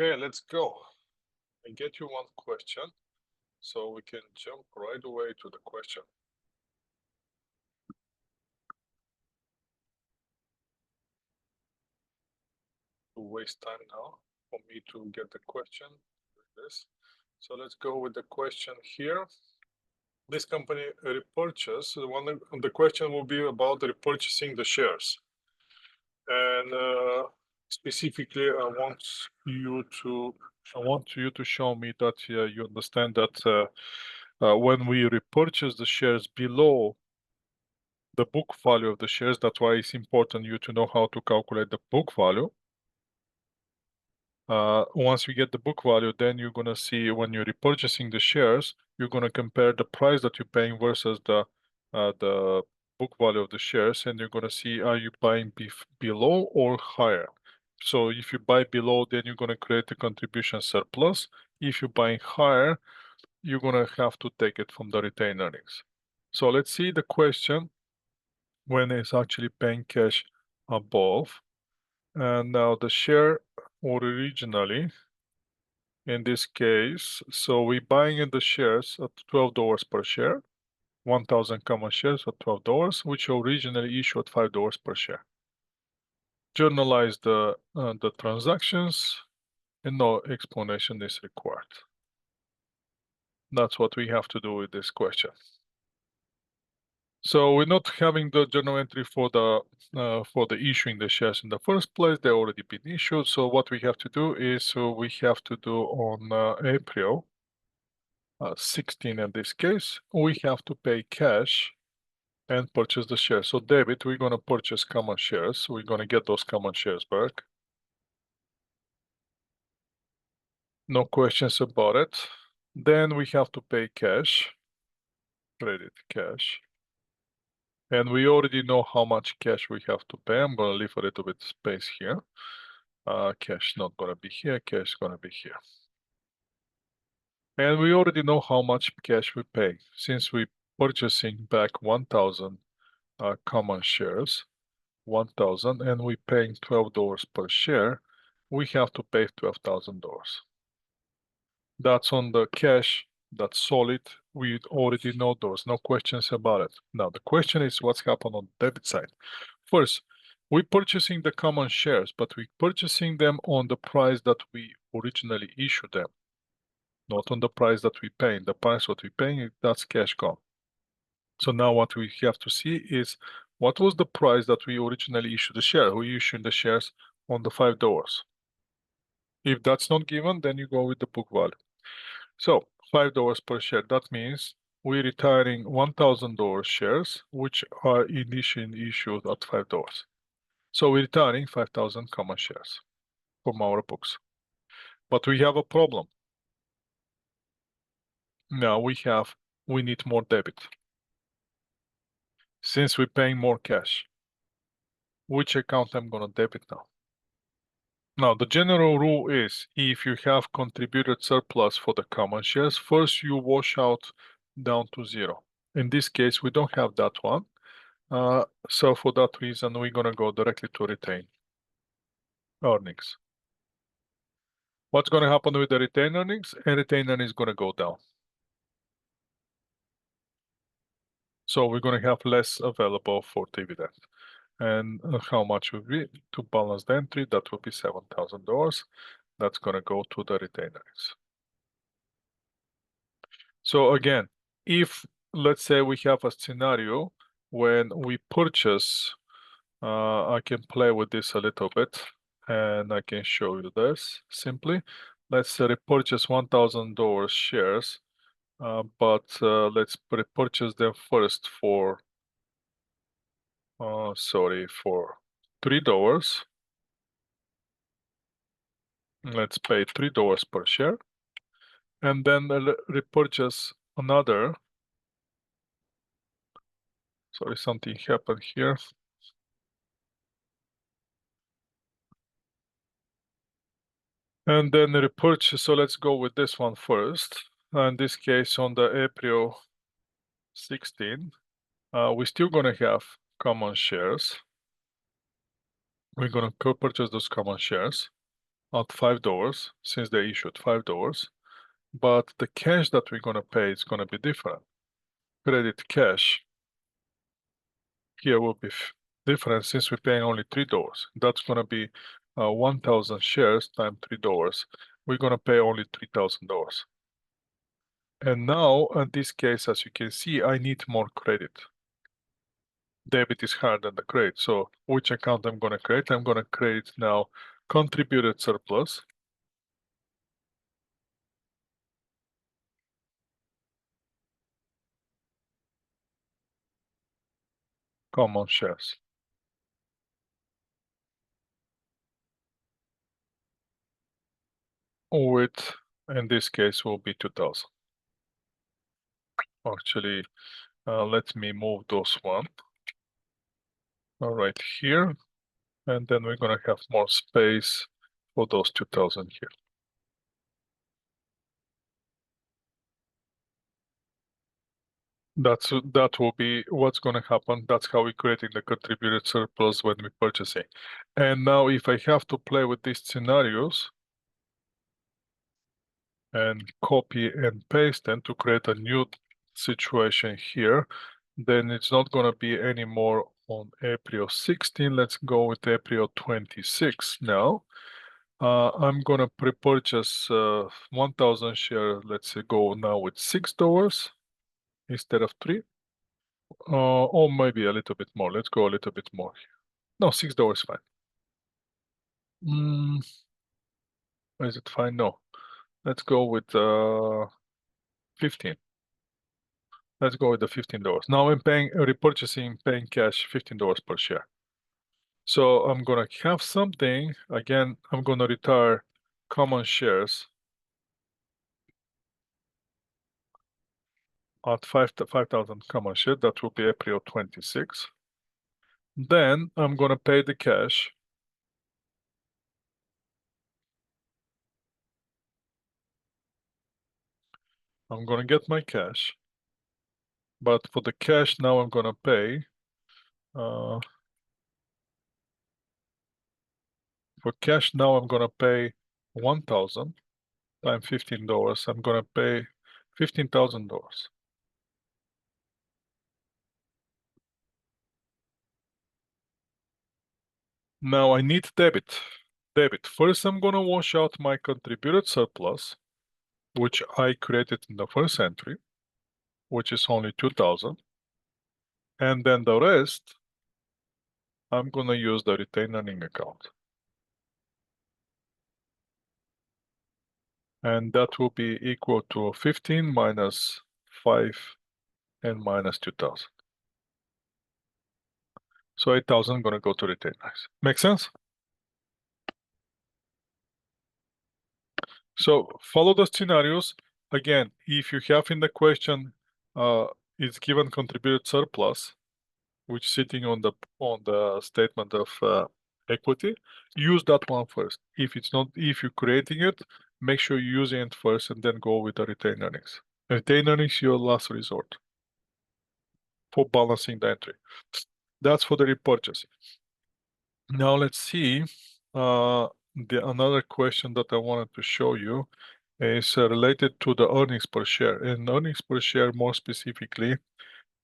Okay, let's go. I get you one question, so we can jump right away to the question. To waste time now for me to get the question. This. So let's go with the question here. This company repurchase. The question will be about repurchasing the shares, and specifically, I want you to show me that you understand that when we repurchase the shares below the book value of the shares, that's why it's important you to know how to calculate the book value. Once you get the book value, then you're gonna see when you're repurchasing the shares, you're gonna compare the price that you're paying versus the book value of the shares, and you're gonna see are you buying below or higher. So if you buy below, then you're gonna create a contribution surplus. If you're buying higher, you're gonna have to take it from the retained earnings. So let's see the question when it's actually paying cash above. And now the share originally, in this case, so we're buying in the shares at $12 per share, 1,000 common shares at $12, which originally issued at $5 per share. Journalize the transactions, and no explanation is required. That's what we have to do with this question. So we're not having the journal entry for the issuing the shares in the first place. They already been issued. So what we have to do is we have to do on April 16 in this case, we have to pay cash and purchase the shares. So debit, we're gonna purchase common shares. We're gonna get those common shares back. No questions about it. Then we have to pay cash, credit cash. And we already know how much cash we have to pay. I'm gonna leave a little bit space here. Cash not gonna be here, cash gonna be here. And we already know how much cash we pay. Since we're purchasing back 1,000 common shares, 1,000, and we're paying $12 per share, we have to pay $12,000. That's on the cash, that's solid. We already know those, no questions about it. Now, the question is what's happened on the debit side. First, we're purchasing the common shares, but we're purchasing them on the price that we originally issued them, not on the price that we're paying. The price what we're paying, that's cash gone. So now what we have to see is what was the price that we originally issued the share? We issued the shares on the $5. If that's not given, then you go with the book value. So $5 per share, that means we're retiring $1,000 shares, which are initially issued at $5. So we're retiring 5,000 common shares from our books. But we have a problem. Now we need more debit. Since we're paying more cash, which account I'm gonna debit now? Now, the general rule is if you have contributed surplus for the common shares, first you wash out down to zero. In this case, we don't have that one. So for that reason, we're gonna go directly to retained earnings. What's gonna happen with the retained earnings? And retained earnings is gonna go down. So we're gonna have less available for dividend. And how much will be to balance the entry? That will be $7,000. That's gonna go to the retained earnings. So again, if let's say we have a scenario when we purchase, I can play with this a little bit and I can show you this simply. Let's say repurchase $1,000 shares, but let's repurchase them first for, for $3. Let's pay $3 per share, and then repurchase another. Sorry, something happened here. And then repurchase, so let's go with this one first. In this case, on the April 16, we're still gonna have common shares. We're gonna purchase those common shares. at $5 since they issued $5, but the cash that we're gonna pay is gonna be different. Credit cash here will be different since we're paying only $3. That's gonna be 1,000 shares times $3. We're gonna pay only $3,000. And now, in this case, as you can see, I need more credit. Debit is higher than the credit. So which account I'm gonna create? I'm gonna create now contributed surplus. Common shares. With, in this case, will be 2,000. Actually, let me move those one. All right, here. And then we're gonna have more space for those 2,000 here. That will be what's gonna happen. That's how we're creating the contributed surplus when we're purchasing. And now if I have to play with these scenarios and copy and paste them to create a new situation here, then it's not gonna be anymore on April 16. Let's go with April 26 now. I'm gonna pre-purchase 1,000 shares. Let's say go now with $6 instead of 3. Or maybe a little bit more. Let's go a little bit more. No, $6 fine. Is it fine? No. Let's go with 15. Let's go with the $15. Now I'm paying repurchasing, paying cash $15 per share. So I'm gonna have something again. I'm gonna retire common shares at 5,000 common shares. That will be April 26. Then I'm gonna pay the cash. I'm gonna get my cash. But for the cash now I'm gonna pay for cash now I'm gonna pay 1,000 times $15. I'm gonna pay $15,000. Now I need debit. Debit. First I'm gonna wash out my contributed surplus, which I created in the first entry, which is only 2,000. And then the rest, I'm gonna use the retained earning account. And that will be equal to 15 minus 5 and minus 2,000. So 8,000 gonna go to retained earnings. Make sense? So follow the scenarios. Again, if you have in the question, it's given contributed surplus, which sitting on the statement of equity, use that one first. If it's not, if you're creating it, make sure you're using it first and then go with the retained earnings. Retained earnings, your last resort for balancing the entry. That's for the repurchase. Now let's see another question that I wanted to show you is related to the earnings per share. And earnings per share, more specifically,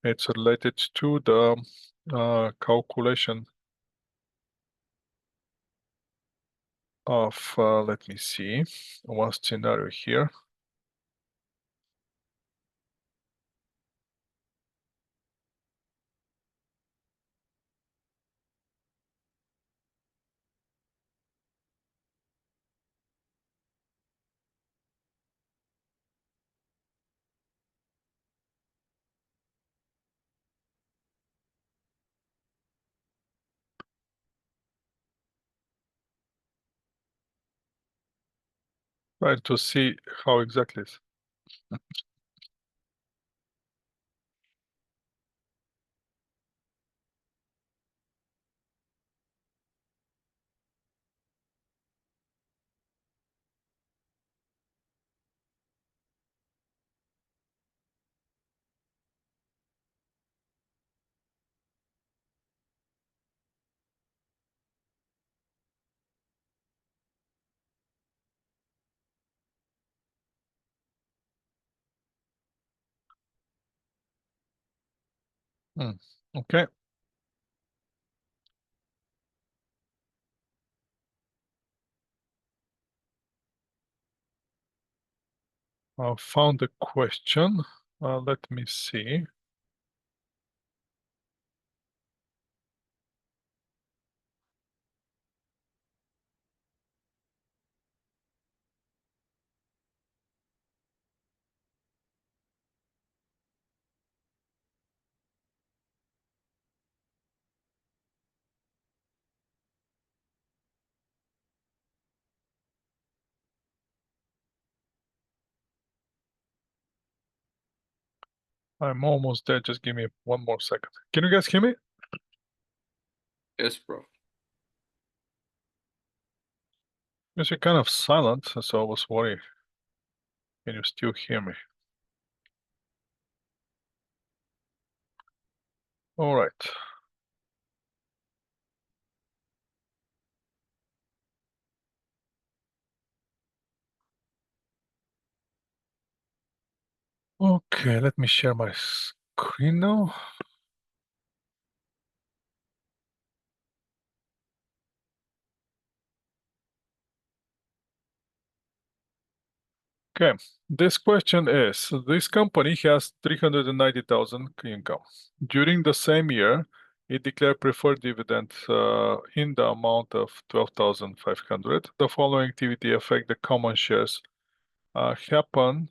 it's related to the calculation of, let me see, one scenario here. Trying to see how exactly it's. Okay. I found the question. Let me see. I'm almost there. Just give me one more second. Can you guys hear me? Yes, bro. Yes, you're kind of silent, so I was worried. Can you still hear me? All right. Okay, let me share my screen now. Okay, this question is, this company has 390,000 income. During the same year, it declared preferred dividend in the amount of 12,500. The following activity affect the common shares happen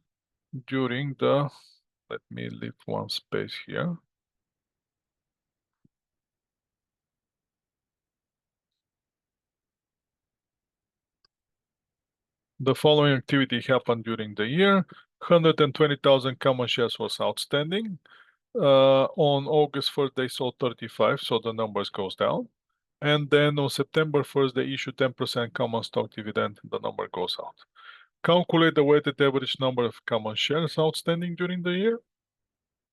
during the, let me leave one space here. The following activity happened during the year. 120,000 common shares was outstanding. On August 1st, they sold 35, so the numbers goes down. And then on September 1st, they issued 10% common stock dividend, the number goes out. Calculate the weighted average number of common shares outstanding during the year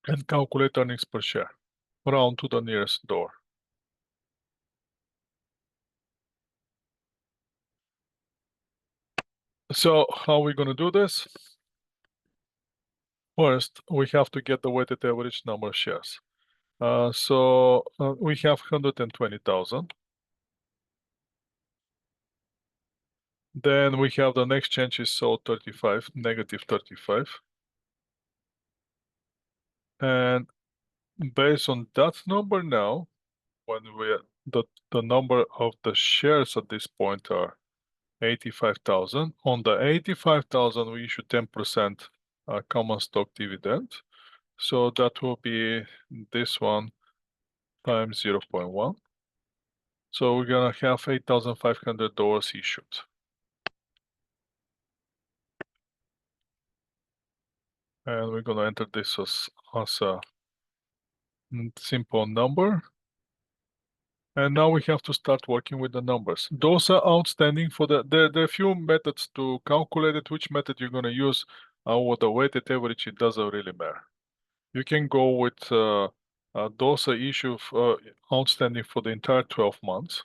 and calculate earnings per share. Round to the nearest door. So how are we going to do this? First, we have to get the weighted average number of shares. We have 120,000. Then we have the next change is sold 35, negative 35. And based on that number now, when the number of the shares at this point are 85,000. On the 85,000, we issue 10% common stock dividend. So that will be this one times 0.1. So we're gonna have $8,500 issued. And we're gonna enter this as a simple number. And now we have to start working with the numbers. Those are outstanding for there are a few methods to calculate it. Which method you're gonna use or the weighted average, it doesn't really matter. You can go with those are issue outstanding for the entire 12 months.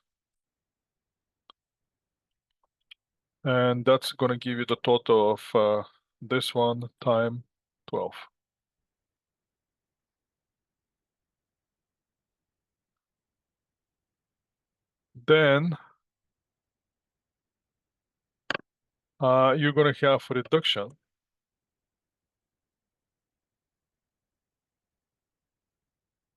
And that's gonna give you the total of this one time 12. Then you're gonna have reduction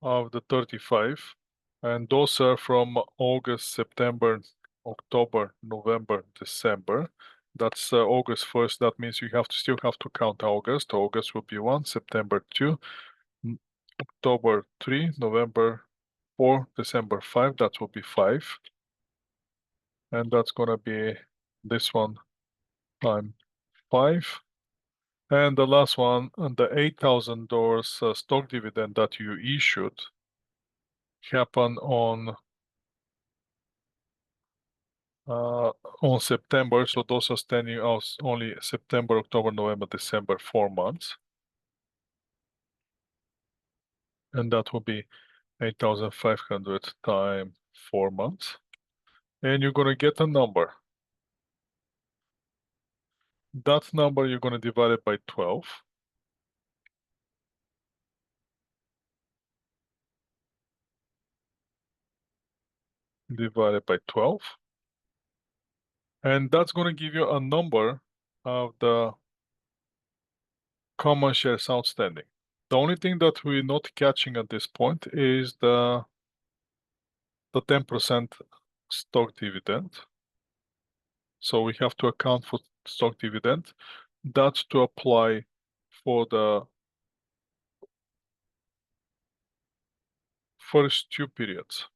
of the 35, and those are from August, September, October, November, December. That's August 1st. That means you still have to count August. August will be 1, September 2, October 3, November 4, December 5. That will be 5. And that's gonna be this one time 5. And the last one, the $8,000 stock dividend that you issued happened on September. So those are standing out only September, October, November, December, 4 months. And that will be 8,500 times 4 months. And you're gonna get a number. That number you're gonna divide it by 12. By 12. divided by 12. And that's going to give you a number of the common shares outstanding. The only thing that we're not catching at this point is the 10% stock dividend. So we have to account for stock dividend. That's to apply for the first 2 periods,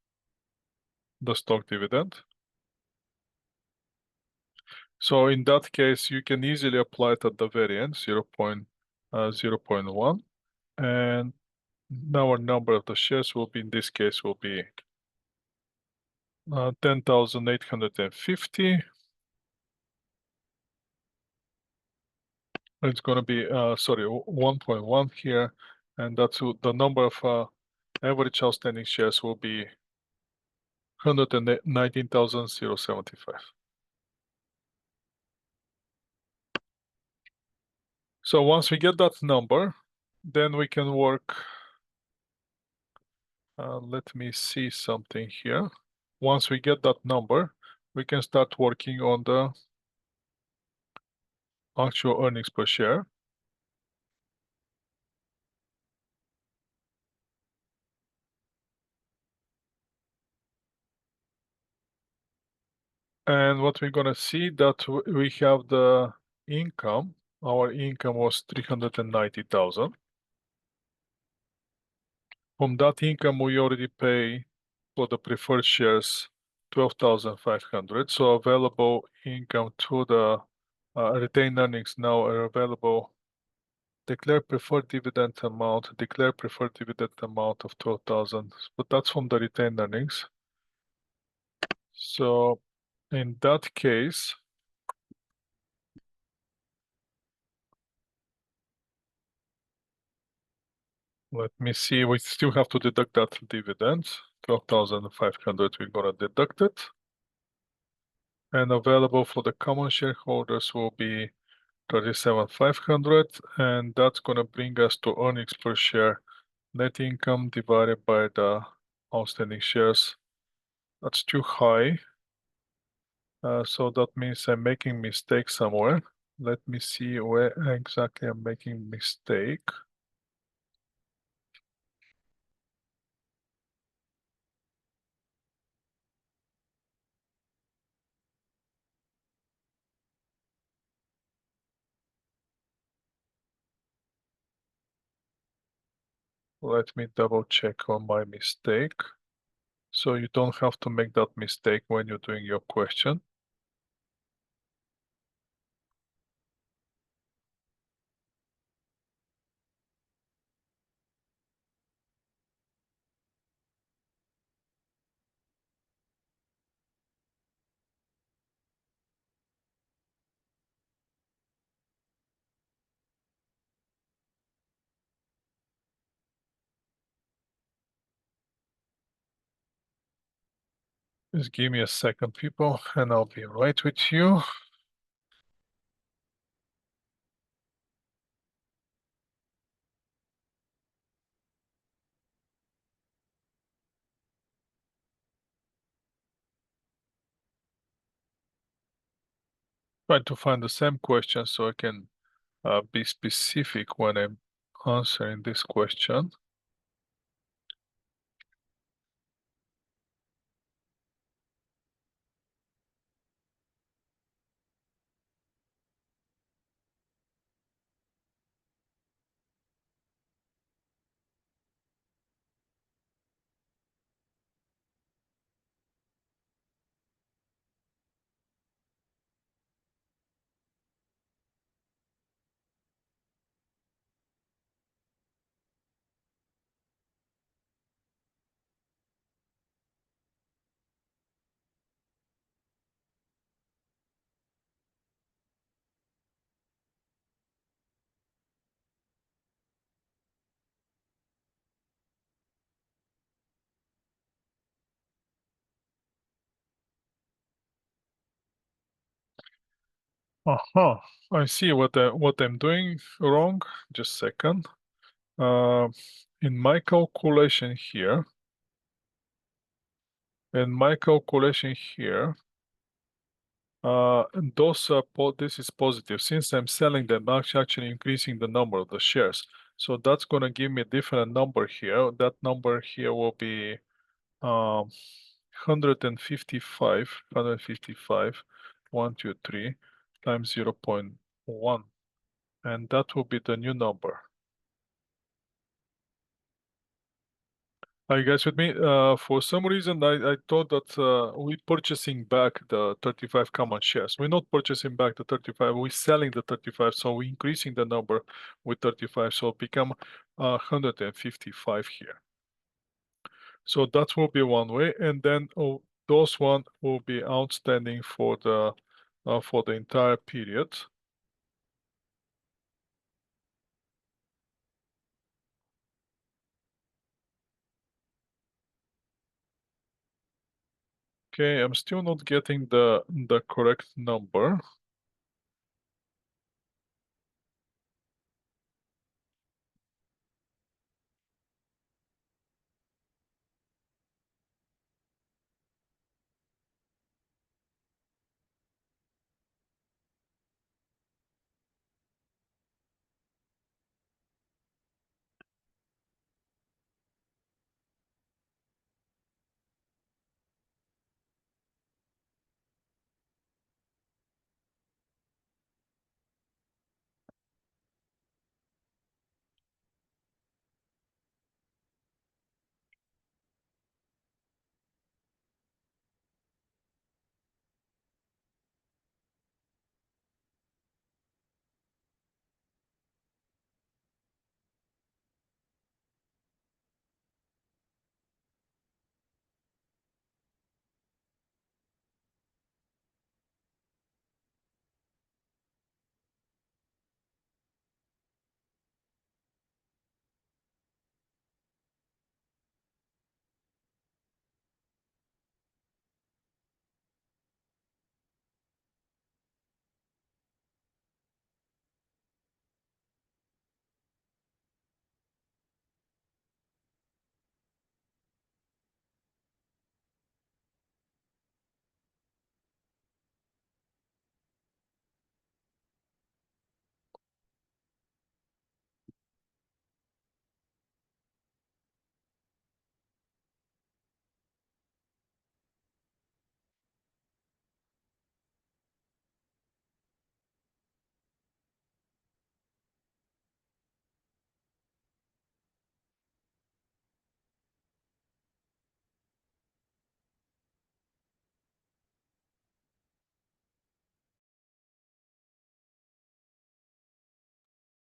the stock dividend. So in that case, you can easily apply it at the very end, 0.1. And now our number of the shares will be, in this case, will be 10,850. It's going to be, 1.1 here. And that's the number of average outstanding shares will be 119,075. So once we get that number, then we can work. Let me see something here. Once we get that number, we can start working on the actual earnings per share. And what we're gonna see that we have the income. Our income was 390,000. From that income, we already pay for the preferred shares 12,500. So available income to the retained earnings now are available. Declare preferred dividend amount of 12,000, but that's from the retained earnings. So in that case, let me see, we still have to deduct that dividend, 12,500, we're gonna deduct it. And available for the common shareholders will be 37,500, and that's gonna bring us to earnings per share, net income divided by the outstanding shares. That's too high. So that means I'm making mistake somewhere. Let me see where exactly I'm making mistake. Let me double check on my mistake. So you don't have to make that mistake when you're doing your question. Just give me a second, people, and I'll be right with you. Try to find the same question so I can be specific when I'm answering this question. I see what I'm doing wrong. Just a second. In my calculation here, And my calculation here, this is positive. Since I'm selling them, I'm actually increasing the number of the shares. So that's gonna give me a different number here. That number here will be 155, 1, 2, 3 times 0.1. And that will be the new number. Are you guys with me? For some reason, I thought that we purchasing back the 35 common shares. We're not purchasing back the 35, we're selling the 35, so we're increasing the number with 35, so it become 155 here. So that will be one way, and then those one will be outstanding for the entire period. Okay, I'm still not getting the correct number.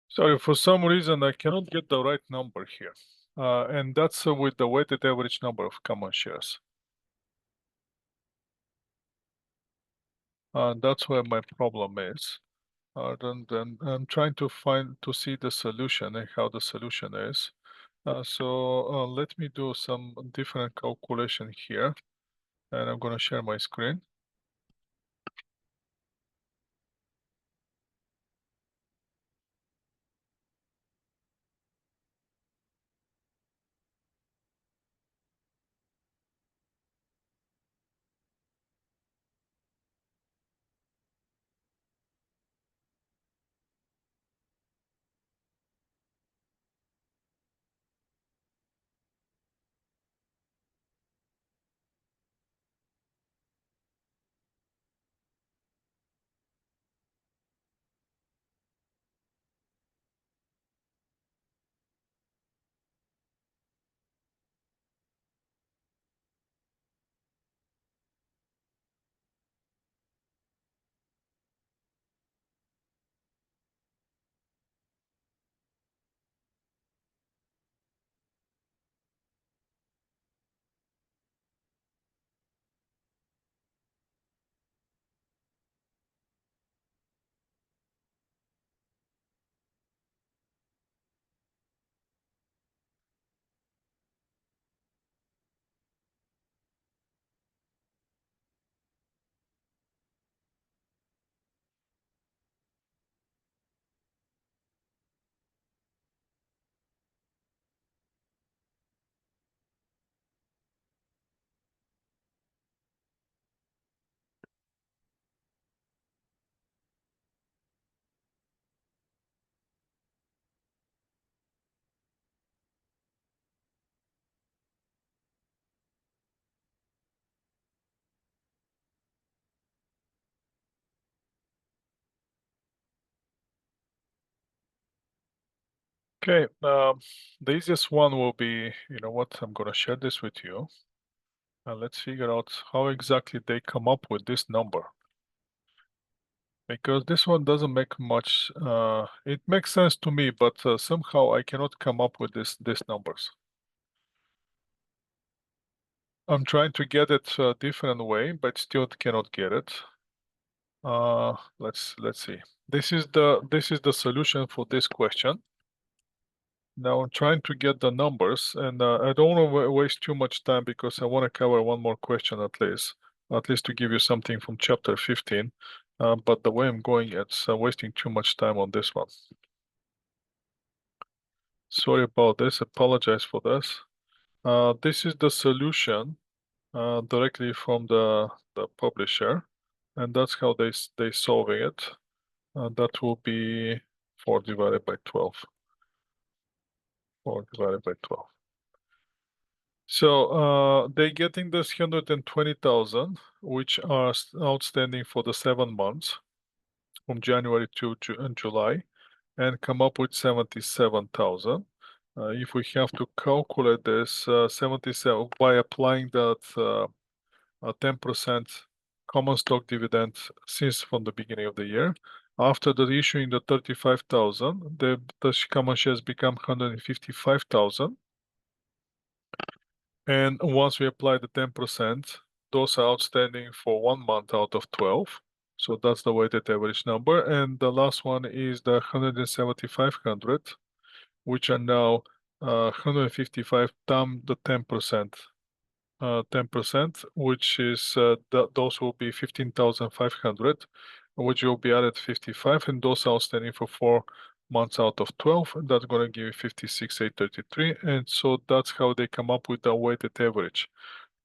Sorry, for some reason I cannot get the right number here. And that's with the weighted average number of common shares. That's where my problem is. Then I'm trying to see the solution and how the solution is. So let me do some different calculation here, and I'm gonna share my screen. Okay, the easiest one will be, you know what, I'm gonna share this with you. And let's figure out how exactly they come up with this number. Because this one doesn't make much, it makes sense to me, but somehow I cannot come up with these numbers. I'm trying to get it a different way, but still cannot get it. Let's see. This is the solution for this question. Now I'm trying to get the numbers, and I don't want to waste too much time because I want to cover one more question at least to give you something from chapter 15. But the way I'm going, it's wasting too much time on this one. Sorry about this, apologize for this. This is the solution directly from the publisher, and that's how they solving it. That will be 4 divided by 12. 4 divided by 12. So they're getting this 120,000, which are outstanding for the 7 months from January to July, and come up with 77,000. If we have to calculate this 77 by applying that 10% common stock dividend since from the beginning of the year, after the issuing the 35,000, the common shares become 155,000. And once we apply the 10%, those are outstanding for 1 month out of 12. So that's the weighted average number. And the last one is the 175,000, which are now 155 times the 10%. 10%, which is those will be 15,500, which will be added 55, and those outstanding for 4 months out of 12, and that's going to give you 56,833, and so that's how they come up with the weighted average.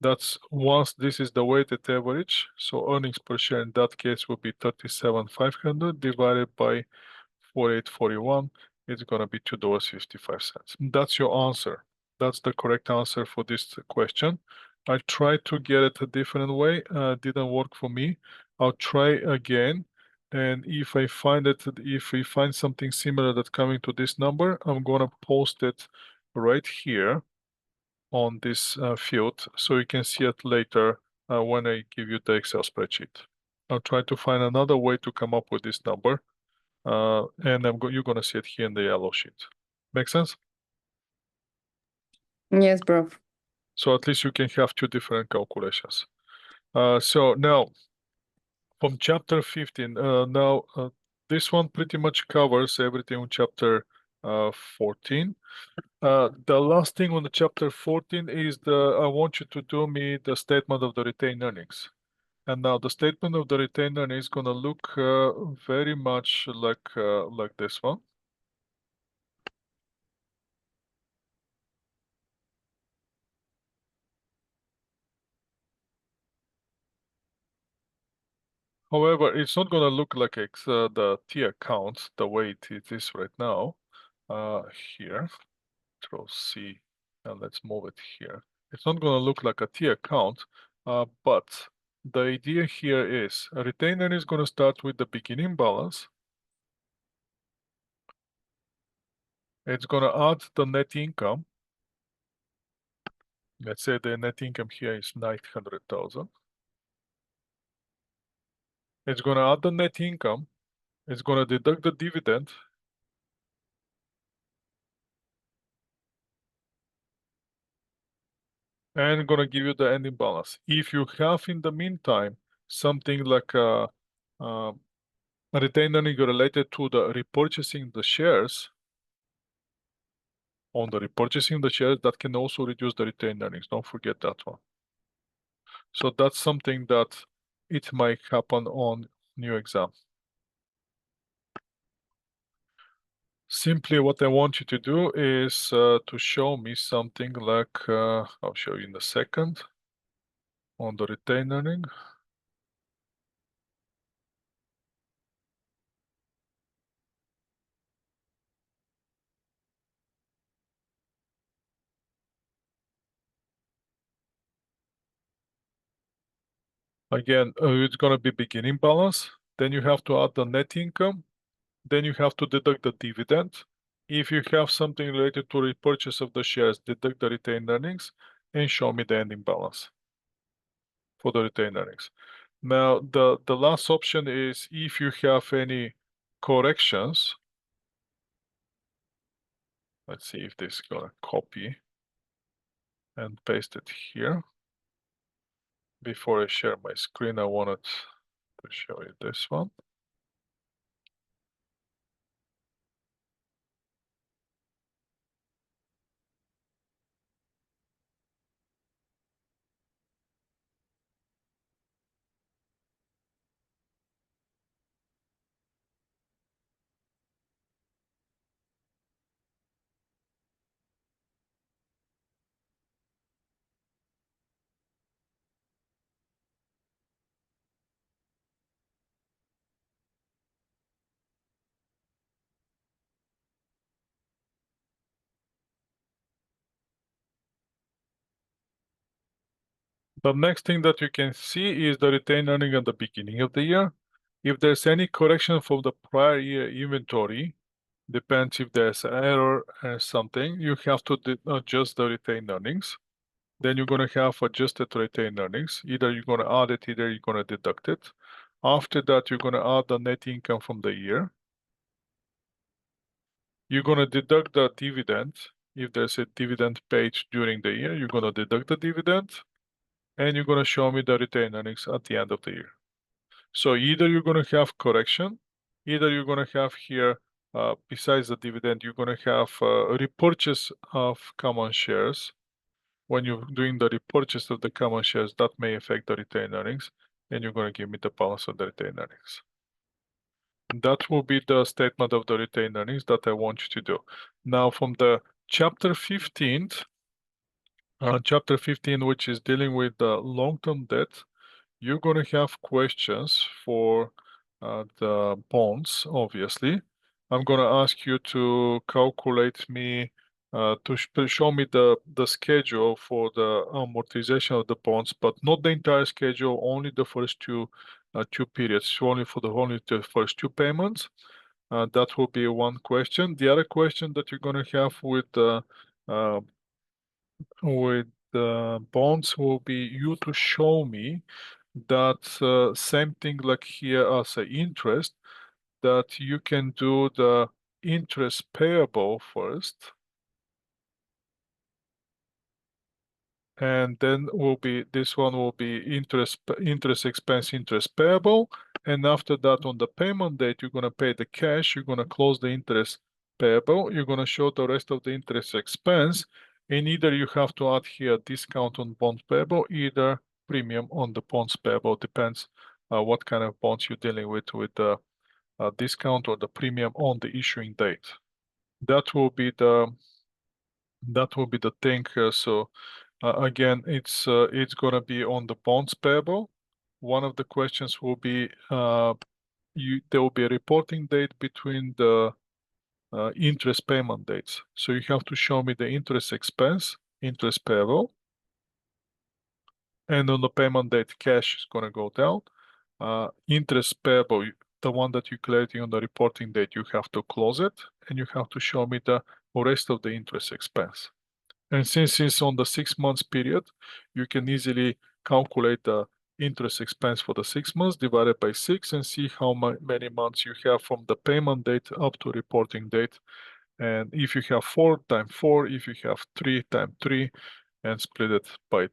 That's once this is the weighted average, so earnings per share in that case will be 37,500 divided by 4841. It's going to be $2.55. That's your answer. That's the correct answer for this question. I tried to get it a different way, didn't work for me. I'll try again, and if I find it, if we find something similar that's coming to this number, I'm gonna post it right here on this field, so you can see it later when I give you the Excel spreadsheet. I'll try to find another way to come up with this number, and you're gonna see it here in the yellow sheet. Make sense? Yes, prof. So at least you can have 2 different calculations. So now, from chapter 15, this one pretty much covers everything on chapter 14. The last thing on the chapter 14 is I want you to do me the statement of the retained earnings. And now the statement of the retained earnings is gonna look very much like this one. However, it's not going to look like the T account the way it is right now. Here, Control C, and let's move it here. It's not going to look like a T account, but the idea here is a retainer is going to start with the beginning balance. It's going to add the net income. Let's say the net income here is 900,000. It's going to add the net income. It's going to deduct the dividend. And gonna give you the ending balance. If you have in the meantime something like a retained earning related to the repurchasing the shares, on the repurchasing the shares, that can also reduce the retained earnings. Don't forget that one. So that's something that it might happen on new exam. Simply what I want you to do is to show me something like, I'll show you in a second, on the retained earning. Again, it's going to be beginning balance. Then you have to add the net income. Then you have to deduct the dividend. If you have something related to repurchase of the shares, deduct the retained earnings and show me the ending balance for the retained earnings. Now, the last option is if you have any corrections. Let's see if this is gonna copy and paste it here. Before I share my screen, I wanted to show you this one. The next thing that you can see is the retained earning at the beginning of the year. If there's any correction from the prior year inventory, depends if there's an error or something, you have to adjust the retained earnings. Then you're going to have adjusted retained earnings. Either you're going to add it, either you're going to deduct it. After that, you're going to add the net income from the year. You're going to deduct the dividend. If there's a dividend paid during the year, you're going to deduct the dividend. And you're going to show me the retained earnings at the end of the year. So either you're going to have correction, either you're going to have here, besides the dividend, you're going to have a repurchase of common shares. When you're doing the repurchase of the common shares, that may affect the retained earnings, and you're going to give me the balance of the retained earnings. That will be the statement of the retained earnings that I want you to do. Now, from the chapter 15, which is dealing with the long-term debt, you're going to have questions for the bonds, obviously. I'm going to ask you to calculate me, show me the schedule for the amortization of the bonds, but not the entire schedule, only the first two periods, only the first two payments. That will be one question. The other question that you're going to have with the bonds will be you to show me that same thing like here as an interest, that you can do the interest payable first, and then this one will be interest expense, interest payable, and after that on the payment date you're going to pay the cash, you're going to close the interest payable, you're going to show the rest of the interest expense, and either you have to add here discount on bond payable, either premium on the bonds payable, depends what kind of bonds you're dealing with the discount or the premium on the issuing date. That will be the thing. So again, it's gonna be on the bonds payable. One of the questions will be there will be a reporting date between the interest payment dates. So you have to show me the interest expense, interest payable, and on the payment date, cash is gonna go down. Interest payable, the one that you're collecting on the reporting date, you have to close it, and you have to show me the rest of the interest expense. And since it's on the 6 months period, you can easily calculate the interest expense for the 6 months divided by 6 and see how many months you have from the payment date up to reporting date. And if you have 4 times 4, if you have 3 times 3, and split it by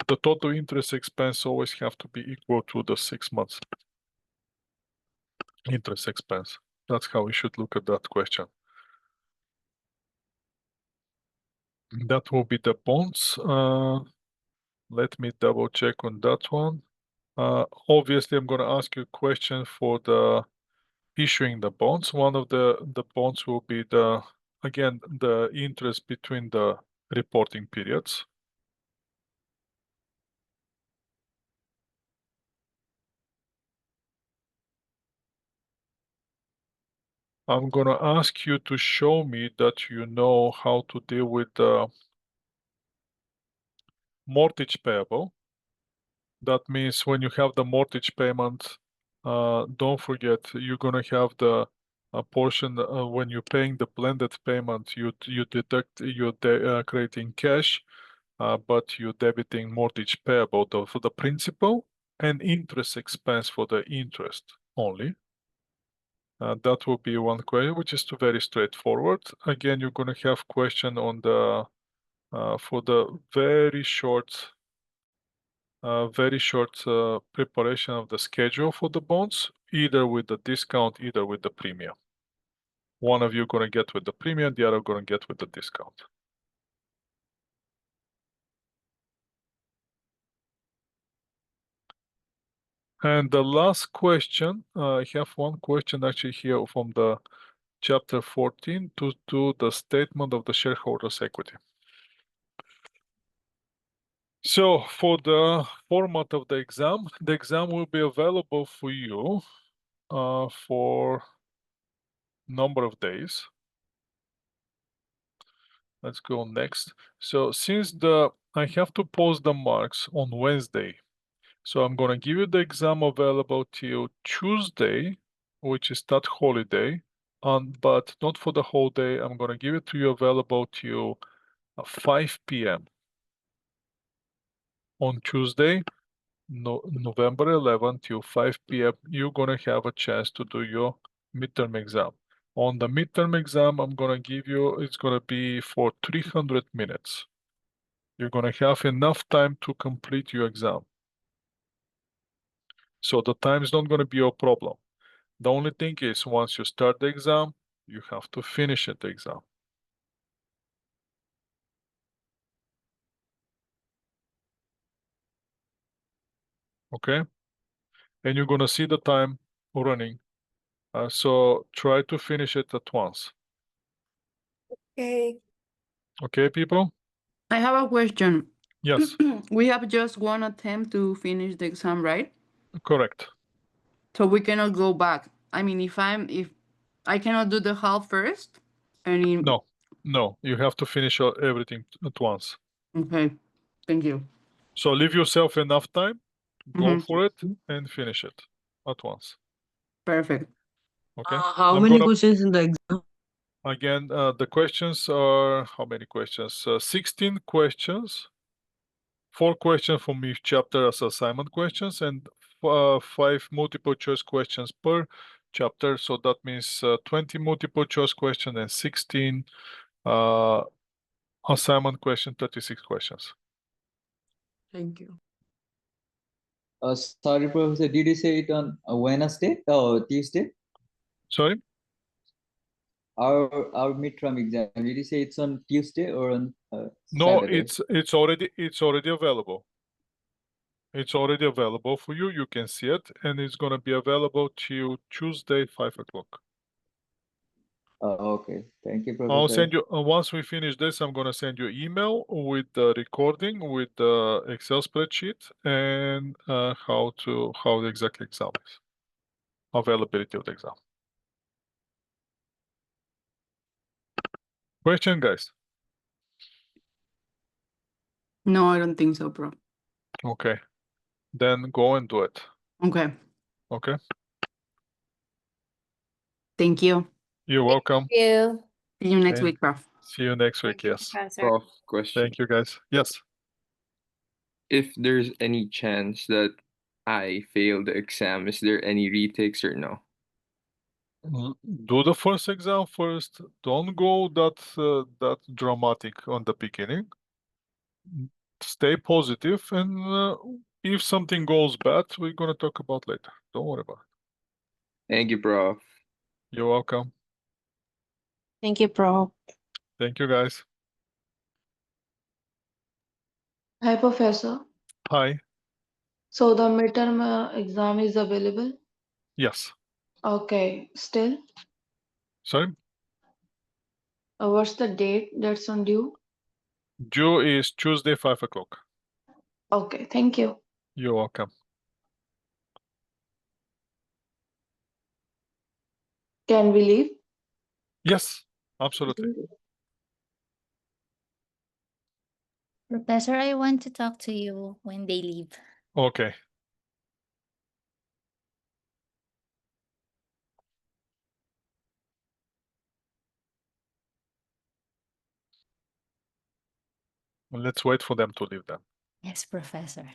the total interest expense always have to be equal to the 6 months interest expense. That's how we should look at that question. That will be the bonds. Let me double check on that one. Obviously, I'm going to ask you a question for the issuing the bonds. One of the bonds will be again, the interest between the reporting periods. I'm going to ask you to show me that you know how to deal with the mortgage payable. That means when you have the mortgage payment, don't forget you're going to have the a portion when you're paying the blended payment, you deduct you're creating cash, but you're debiting mortgage payable for the principal and interest expense for the interest only. That will be one question, which is very straightforward. Again, you're going to have question on the for the very short preparation of the schedule for the bonds, either with the discount, either with the premium. One of you gonna get with the premium, the other gonna get with the discount. And the last question, I have one question actually here from the chapter 14 to the statement of the shareholders' equity. So for the format of the exam will be available for you for number of days. Let's go next. So since I have to post the marks on Wednesday, so I'm gonna give you the exam available till Tuesday, which is that holiday, but not for the whole day. I'm gonna give it to you available till 5 p.m. on Tuesday, November 11th till 5 p.m. You're gonna have a chance to do your midterm exam. On the midterm exam, I'm gonna give you, it's gonna be for 300 minutes. You're gonna have enough time to complete your exam. So the time is not gonna be a problem. The only thing is once you start the exam, you have to finish the exam. Okay? And you're gonna see the time running. So try to finish it at once. Okay. Okay, people? I have a question. Yes, We have just one attempt to finish the exam, right? correct. So we cannot go back. I mean, if I cannot do the half first, and in, No, you have to finish everything at once. okay, thank you. So leave yourself enough time, go Mhm. for it and finish it at once. Perfect. Okay? How I'm many gonna- questions in the exam? Again, the questions are, how many questions? 16 questions. 4 questions from each chapter as assignment questions and 5 multiple choice questions per chapter. So that means 20 multiple choice questions and 16 assignment questions, 36 questions. Thank you. Sorry, Professor, did you say it on Wednesday or Tuesday? Sorry? Our midterm exam, did you say it's on Tuesday or on No, Saturday? it's already available. It's already available for you. You can see it, and it's gonna be available till Tuesday, 5 o'clock. Okay, thank you, Professor. I'll send you once we finish this. I'm gonna send you email with the recording, with the Excel spreadsheet, and how the exact exam is, availability of the exam. Question, guys? No, I don't think so, bro. Okay, then go and do it. Okay, Okay, thank you. you're welcome. You. See you next And week, prof. see you next week. Thank you, Yes. Professor. Prof, question. Thank you, guys. Yes. If there's any chance that I fail the exam, is there any retakes or no? Do the first exam first. Don't go that dramatic on the beginning. Stay positive, and if something goes bad, we're gonna talk about later. Don't worry about it. Thank you, Prof. You're welcome. Thank you, Prof. Thank you, guys. Hi, Professor. Hi. So the midterm exam is available? Yes. Okay, still? Sorry. What's the date that's on due? Due is Tuesday, 5 o'clock. Okay, thank you. You're welcome. Can we leave? Yes, absolutely. Professor, I want to talk to you when they leave. Okay. Let's wait for them to leave then. Yes, Professor.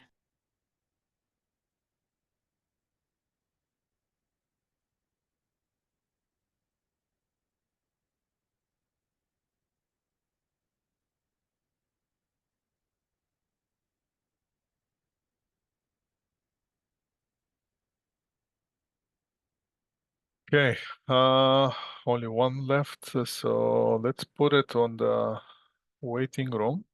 Okay, only one left, so let's put it on the waiting room.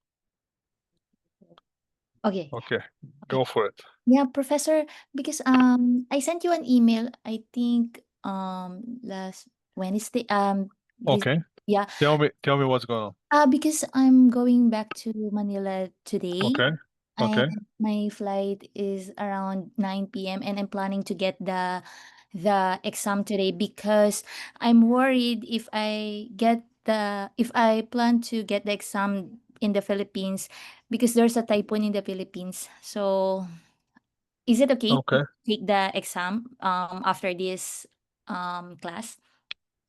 Okay. Okay, go for it. Yeah, Professor, because I sent you an email, I think last Wednesday. This, Okay, yeah. tell me what's going on. Because I'm going back to Manila today. Okay, okay, And my flight is around 9 p.m. and I'm planning to get the exam today because I'm worried if I plan to get the exam in the Philippines because there's a typhoon in the Philippines. So is it okay okay. to take the exam after this class?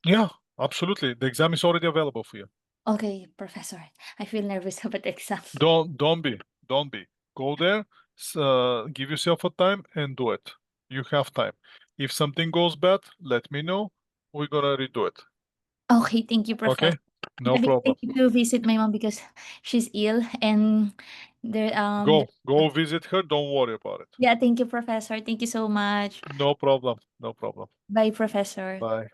Yeah, absolutely. The exam is already available for you. Okay, Professor. I feel nervous about the exam. Don't be. Go there, give yourself a time and do it. You have time. If something goes bad, let me know. We're gonna redo it. Okay, thank you, Professor. Okay? No Yeah, because I problem. need to visit my mom because she's ill and there Go visit her. Don't worry about it. yeah, thank you, Professor. Thank you so much. No problem. No problem. Bye, Professor. Bye.